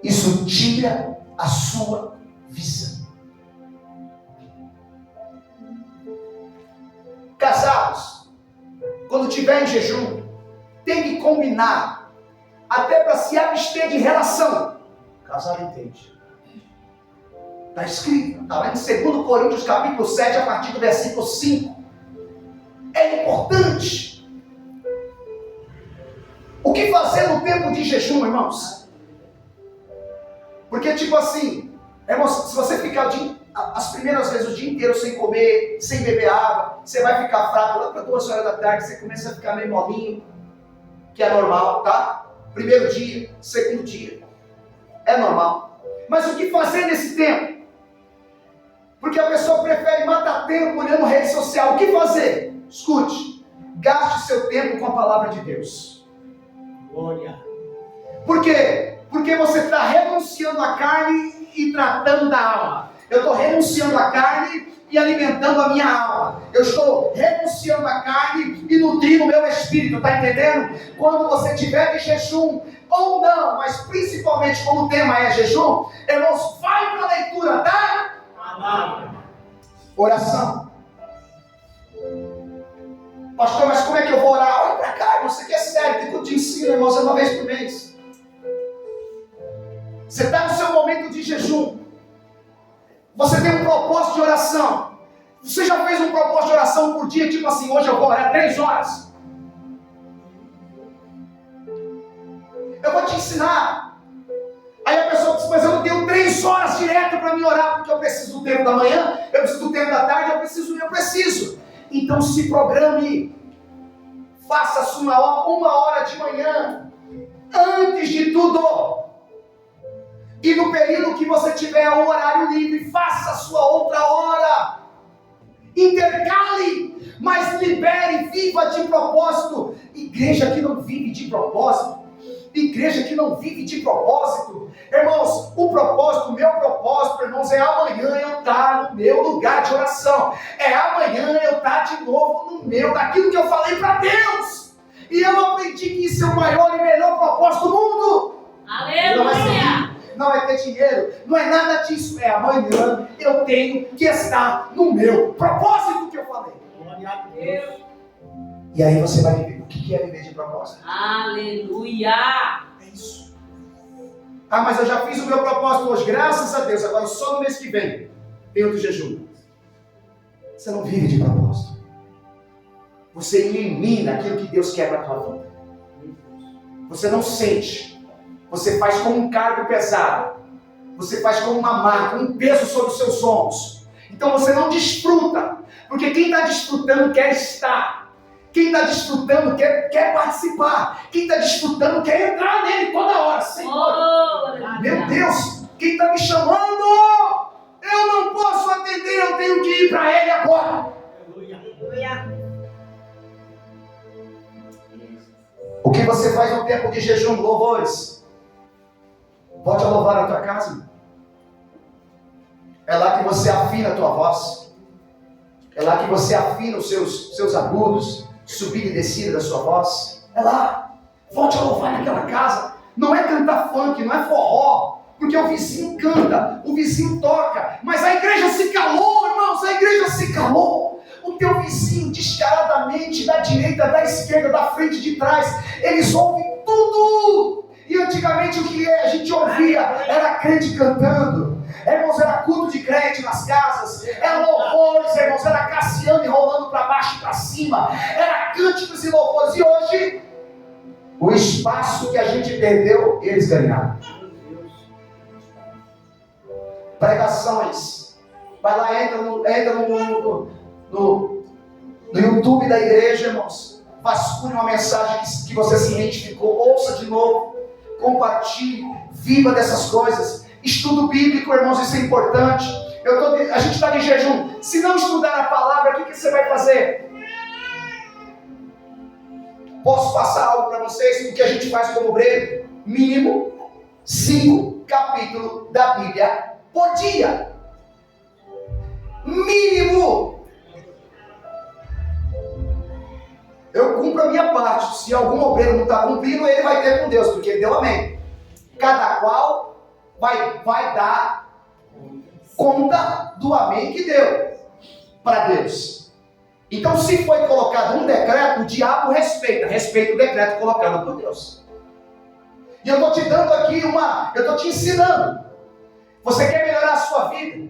Isso tira a sua visão. Casados, quando estiver em jejum, tem que combinar, até para se abster de relação. O casal entende. Está escrito, está lá em 2 Coríntios capítulo 7, a partir do versículo 5. É importante. O que fazer no tempo de jejum, irmãos? Porque tipo assim, irmãos, se você ficar as primeiras vezes o dia inteiro sem comer, sem beber água, você vai ficar fraco. Lá para 2 horas da tarde você começa a ficar meio molinho, que é normal, tá? Primeiro dia, segundo dia, é normal. Mas o que fazer nesse tempo? Porque a pessoa prefere matar tempo olhando rede social. O que fazer? Escute, gaste seu tempo com a palavra de Deus. Glória. Por quê? Porque você está renunciando à carne e tratando da alma. Eu estou renunciando à carne e alimentando a minha alma. Eu estou renunciando à carne e nutrindo o meu espírito, está entendendo? Quando você tiver de jejum, ou não, mas principalmente como o tema é jejum, irmãos, vai para a leitura da oração. Pastor, mas como é que eu vou orar? Olha para cá, irmão, você que é sério, que eu te ensino, irmãos, é uma vez por mês. Você está no seu momento de jejum. Você tem um propósito de oração. Você já fez um propósito de oração por dia, tipo assim, hoje eu vou orar 3 horas. Eu vou te ensinar. Aí a pessoa diz, mas eu não tenho 3 horas direto para me orar, porque eu preciso do tempo da manhã, eu preciso do tempo da tarde, eu preciso. Então se programe. Faça a sua 1 hora de manhã, antes de tudo. E no período que você tiver o horário livre, faça a sua outra hora. Intercale, mas libere, viva de propósito. Igreja que não vive de propósito. Igreja que não vive de propósito. Irmãos, o meu propósito, irmãos, é amanhã eu estar no meu lugar de oração. É amanhã eu estar de novo daquilo que eu falei para Deus. E eu aprendi que isso é o maior e melhor propósito do mundo. Aleluia! Não é ter dinheiro, não é nada disso. É amanhã eu tenho que estar no meu propósito que eu falei. Glória a Deus. E aí você vai viver. O que é viver de propósito? Aleluia! É isso. Ah, mas eu já fiz o meu propósito hoje, graças a Deus. Agora só no mês que vem tem outro jejum. Você não vive de propósito. Você elimina aquilo que Deus quer para a tua vida. Você não sente. Você faz como um cargo pesado. Você faz como uma marca, um peso sobre os seus ombros. Então você não desfruta. Porque quem está desfrutando quer estar. Quem está desfrutando quer participar. Quem está desfrutando quer entrar nele toda hora. Senhor, meu Deus, quem está me chamando? Eu não posso atender, eu tenho que ir para ele agora. Aleluia. O que você faz no tempo de jejum, louvores? Volte a louvar na tua casa. É lá que você afina a tua voz. É lá que você afina os seus agudos, subida e descida da sua voz. É lá. Volte a louvar naquela casa. Não é cantar funk, não é forró. Porque o vizinho canta, o vizinho toca. Mas a igreja se calou, irmãos. A igreja se calou. O teu vizinho, descaradamente, da direita, da esquerda, da frente, de trás, eles ouvem Antigamente o que a gente ouvia era crente cantando. Irmãos, era culto de crente nas casas. Era louvores, irmãos. Era Cassiane rolando para baixo e para cima. Era cânticos e louvores. E hoje, o espaço que a gente perdeu, eles ganharam. Pregações. Vai lá, entra no YouTube da igreja, irmãos. Vasculhe uma mensagem que você se identificou. Ouça de novo. Compartilhe. Viva dessas coisas. Estudo bíblico, irmãos, isso é importante. A gente está de jejum. Se não estudar a palavra, o que você vai fazer? Posso passar algo para vocês? O que a gente faz como obreiro? Mínimo 5 capítulos da Bíblia por dia. Mínimo. Eu cumpro a minha parte. Se algum obreiro não está cumprindo, ele vai ter com Deus, porque ele deu amém. Cada qual vai dar conta do amém que deu para Deus. Então, se foi colocado um decreto, o diabo respeita o decreto colocado por Deus. E eu estou te dando aqui eu estou te ensinando. Você quer melhorar a sua vida?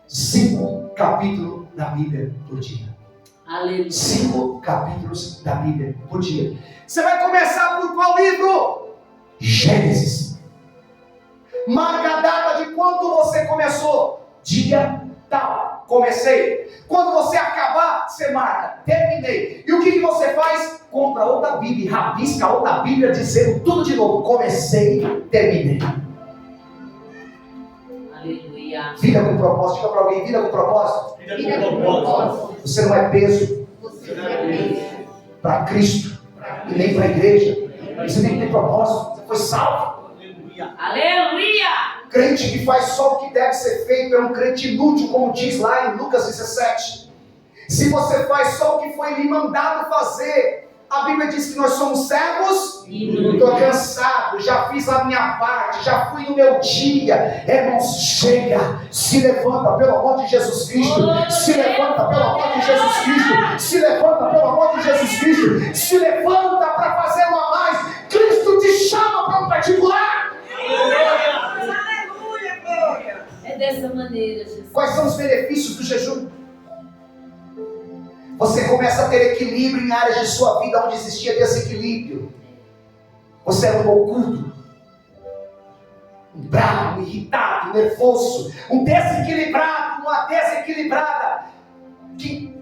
5 capítulos da Bíblia por dia. Aleluia. 5 capítulos da Bíblia por dia. Você vai começar por qual livro? Gênesis. Marca a data de quando você começou. Dia tal. Comecei. Quando você acabar, você marca. Terminei. E o que você faz? Compra outra Bíblia. Rabisca outra Bíblia dizendo tudo de novo. Comecei, terminei. Aleluia. Vida com propósito. Diga para alguém, vida com propósito. Vida com propósito. Você não é peso para Cristo e nem para a igreja. Você tem que ter propósito. Você foi salvo. Aleluia. Crente que faz só o que deve ser feito é um crente inútil, como diz lá em Lucas 17. Se você faz só o que foi lhe mandado fazer, a Bíblia diz que nós somos servos. Estou cansado, já fiz a minha parte, já fui no meu dia. Irmãos, chega, se levanta pelo amor de Jesus Cristo. Se levanta pelo amor de Jesus Cristo. Se levanta pelo amor de Jesus Cristo. Se levanta para fazer um a mais. Cristo te chama para um particular. Aleluia, glória. É dessa maneira, Jesus. Quais são os benefícios do jejum? Você começa a ter equilíbrio em áreas de sua vida onde existia desequilíbrio. Você era um oculto, um bravo, um irritado, um nervoso, um desequilibrado, uma desequilibrada que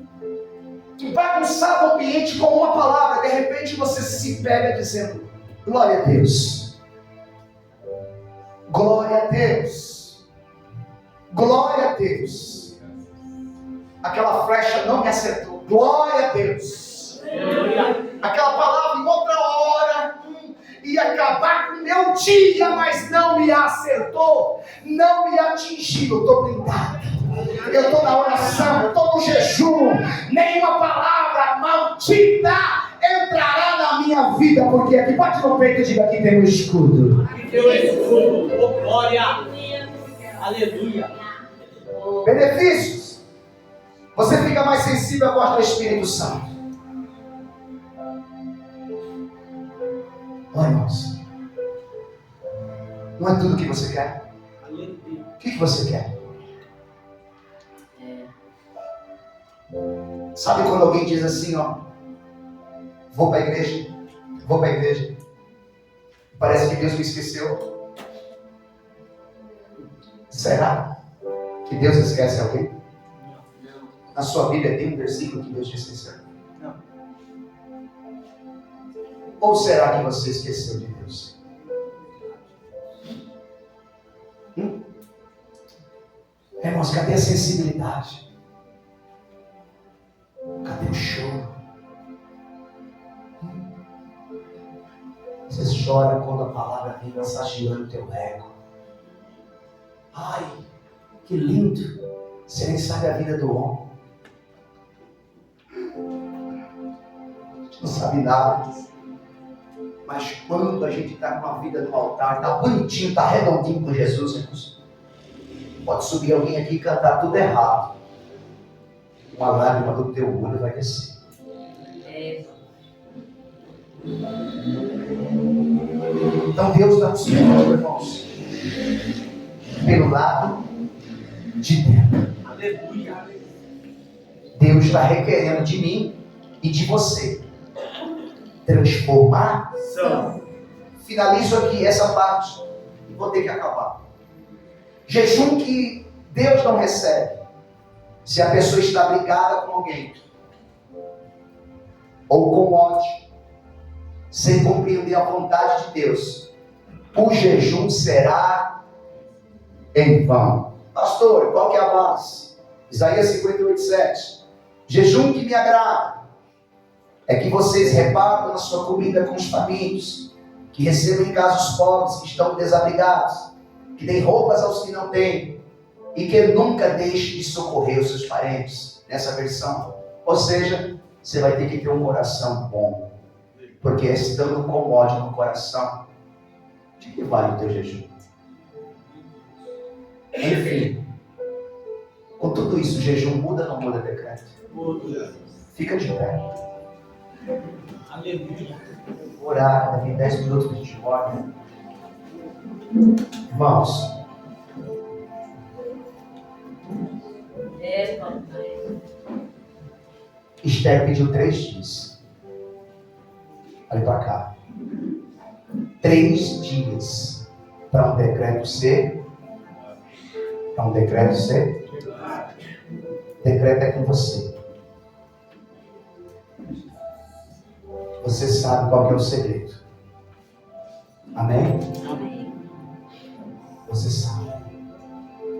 bagunçava o ambiente com uma palavra. De repente você se pega dizendo: glória a Deus. Glória a Deus. Glória a Deus. Aquela flecha não me acertou. Glória a Deus. Aquela palavra em outra hora ia acabar com o meu dia, mas não me acertou. Não me atingiu. Eu estou blindado. Eu estou na oração. Eu estou no jejum. Nenhuma palavra maldita entrará na minha vida. Porque aqui, bate no peito e diga: aqui tem um escudo. Teu escudo, oh glória. Aleluia. Benefícios. Você fica mais sensível à voz do Espírito Santo. Olha, irmãos. Não é tudo o que você quer. O que você quer? Sabe quando alguém diz assim, ó: vou para a igreja, vou para a igreja. Parece que Deus me esqueceu. Será que Deus esquece alguém? Na sua Bíblia tem um versículo que Deus te esqueceu? Não. Ou será que você esqueceu de Deus? Irmãos, cadê a sensibilidade? Cadê o choro? Você chora quando a palavra vem massageando o teu ego. Ai, que lindo. Você nem sabe a vida do homem. A gente não sabe nada. Mas quando a gente está com a vida no altar, está bonitinho, está redondinho com Jesus, irmãos, pode subir alguém aqui e cantar tudo errado. Uma lágrima do teu olho vai descer. Então Deus está nos pedindo, irmãos, pelo lado de dentro. Aleluia. Deus está requerendo de mim e de você transformação. Finalizo aqui essa parte e vou ter que acabar. Jejum que Deus não recebe se a pessoa está brigada com alguém ou com ódio, sem compreender a vontade de Deus. O jejum será em vão. Pastor, qual que é a base? Isaías 58:7. Jejum que me agrada é que vocês repartam na sua comida com os famintos, que recebam em casa os pobres que estão desabrigados, que deem roupas aos que não têm, e que nunca deixe de socorrer os seus parentes. Nessa versão. Ou seja, você vai ter que ter um coração bom, porque estando com ódio no coração, de que vale o teu jejum? Enfim, com tudo isso, o jejum muda ou não muda decreto? Fica de pé. Aleluia. Vou orar, daqui 10 minutos a gente ora. Irmãos, papai. Esther pediu 3 dias. Olha para cá. 3 dias para um decreto ser. Para um decreto ser. Decreto é com você. Você sabe qual que é o segredo. Amém? Amém. Você sabe.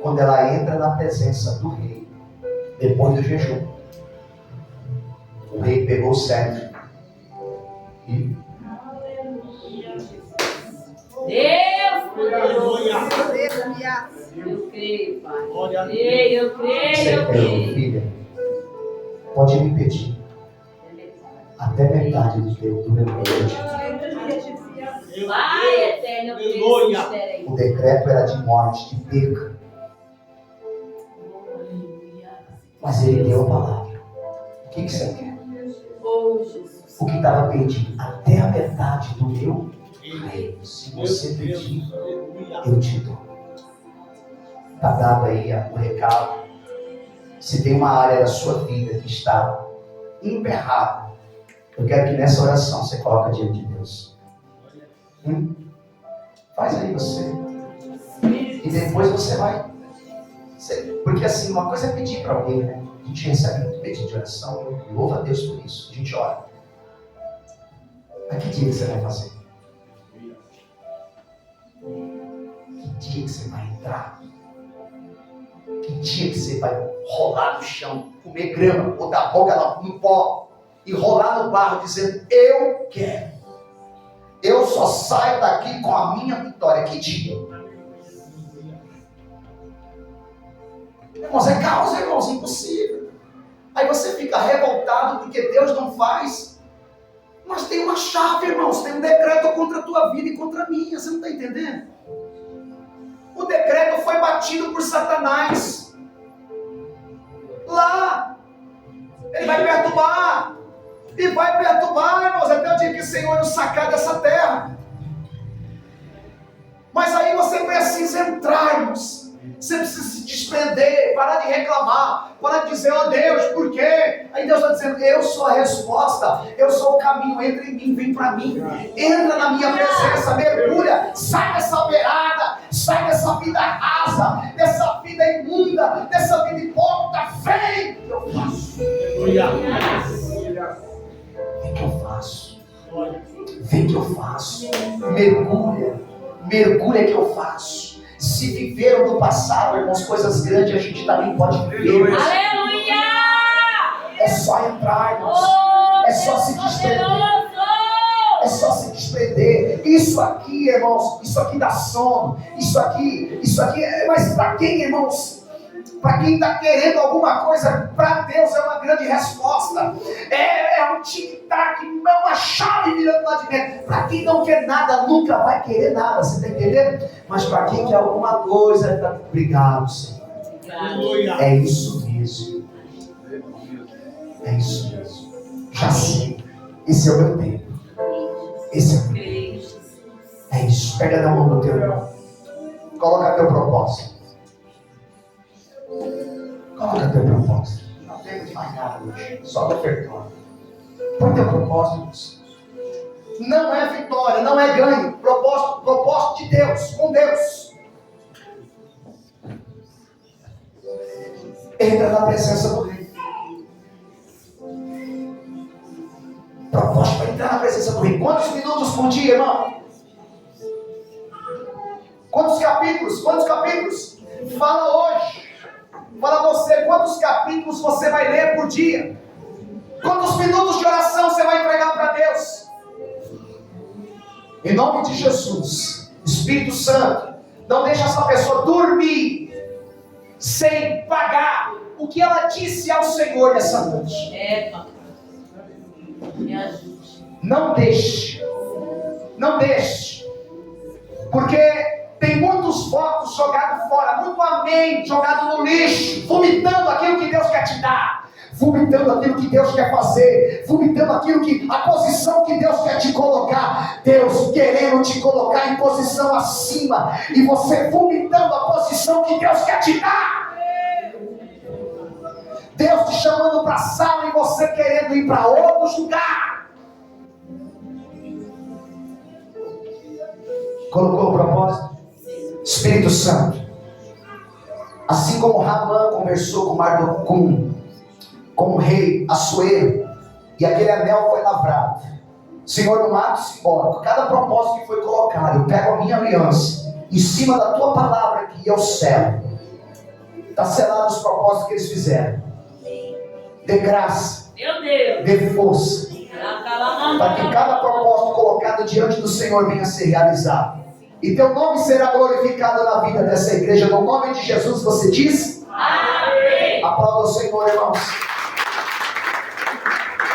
Quando ela entra na presença do rei, depois do jejum, o rei pegou o cetro e Deus, Aleluia. eu creio, pai. Glória a Eu creio, eu creio, eu você, creio. filha, pode me pedir até metade do meu peito. Vai, eterno, eu creio. Aleluia. Espera aí. O decreto era de morte, de perca, Aleluia. mas ele deu a palavra. O que você quer? Oh, Jesus. O que estava pedindo? Até a metade do meu reino. Se você pedir, eu te dou. Está dado aí o recado. Se tem uma área da sua vida que está emperrada, eu quero que nessa oração você coloque diante de Deus. Faz aí você. E depois você vai. Porque assim, uma coisa é pedir para alguém, né? A gente recebe muito pedido de oração. Louva a Deus por isso. A gente ora. Mas que dia que você vai fazer? Que dia que você vai entrar? Que dia que você vai rolar no chão, comer grama, botar a boca no pó e rolar no barro dizendo, eu quero. Eu só saio daqui com a minha vitória. Que dia? Irmãos, é causa, irmãos, impossível. Aí você fica revoltado porque Deus não faz. Mas tem uma chave, irmãos, tem um decreto contra a tua vida e contra a minha, você não está entendendo? O decreto foi batido por Satanás. Lá, ele vai perturbar. E vai perturbar, irmãos, até o dia que o Senhor nos sacar dessa terra. Mas aí você precisa entrar, irmãos. Você precisa se desprender, parar de reclamar, parar de dizer, oh Deus, por quê? Aí Deus está dizendo, eu sou a resposta, eu sou o caminho, entra em mim, vem para mim. Entra na minha presença, mergulha, sai dessa beirada, sai dessa vida rasa, dessa vida imunda, dessa vida hipócrita, vem que eu faço. Vem que eu faço. Vem que eu faço. Mergulha que eu faço. Se viveram no passado, irmãos, coisas grandes, a gente também pode viver. Aleluia! É só entrar, irmãos. É só se desprender. É só se desprender. Isso aqui, irmãos, isso aqui dá sono. Isso aqui, mas para quem, irmãos? Para quem está querendo alguma coisa, para Deus é uma grande resposta. É um tic-tac, é uma chave virando lá de dentro. Para quem não quer nada, nunca vai querer nada, você está entendendo? Mas para quem quer alguma coisa, tá... obrigado, Senhor. É isso mesmo. É isso mesmo. Já sei. Esse é o meu tempo. Esse é o meu tempo. É isso. Isso, pega na mão do teu irmão. Coloca teu propósito. Coloca teu propósito. Não temos mais nada hoje, só repertório. Põe teu propósito. Não é vitória, não é ganho. Propósito de Deus, com Deus. Entra na presença do Rei. Propósito para entrar na presença do Rei. Quantos minutos por dia, irmão? Quantos capítulos? Quantos capítulos? Fala hoje. Fala você, quantos capítulos você vai ler por dia? Quantos minutos de oração você vai entregar para Deus? Em nome de Jesus, Espírito Santo, não deixa essa pessoa dormir sem pagar o que ela disse ao Senhor nessa noite. Papai. Me ajude. Não deixe. Não deixe. Porque tem muitos votos jogados fora, muito amém jogado no lixo, vomitando aquilo que Deus quer te dar, vomitando aquilo que Deus quer fazer, vomitando aquilo que, a posição que Deus quer te colocar, Deus querendo te colocar em posição acima, e você vomitando a posição que Deus quer te dar. Deus te chamando para a sala e você querendo ir para outros lugares. Colocou o propósito? Espírito Santo, assim como Ramã conversou com o rei Assuero, e aquele anel foi lavrado, Senhor, no ato simbólico, cada propósito que foi colocado, eu pego a minha aliança em cima da tua palavra aqui, eu selo. Está selado os propósitos que eles fizeram. Dê graça, Meu Deus. dê força, para que cada propósito colocado diante do Senhor venha a ser realizado. E teu nome será glorificado na vida dessa igreja. No nome de Jesus você diz? Amém. Aplauda o Senhor, irmãos.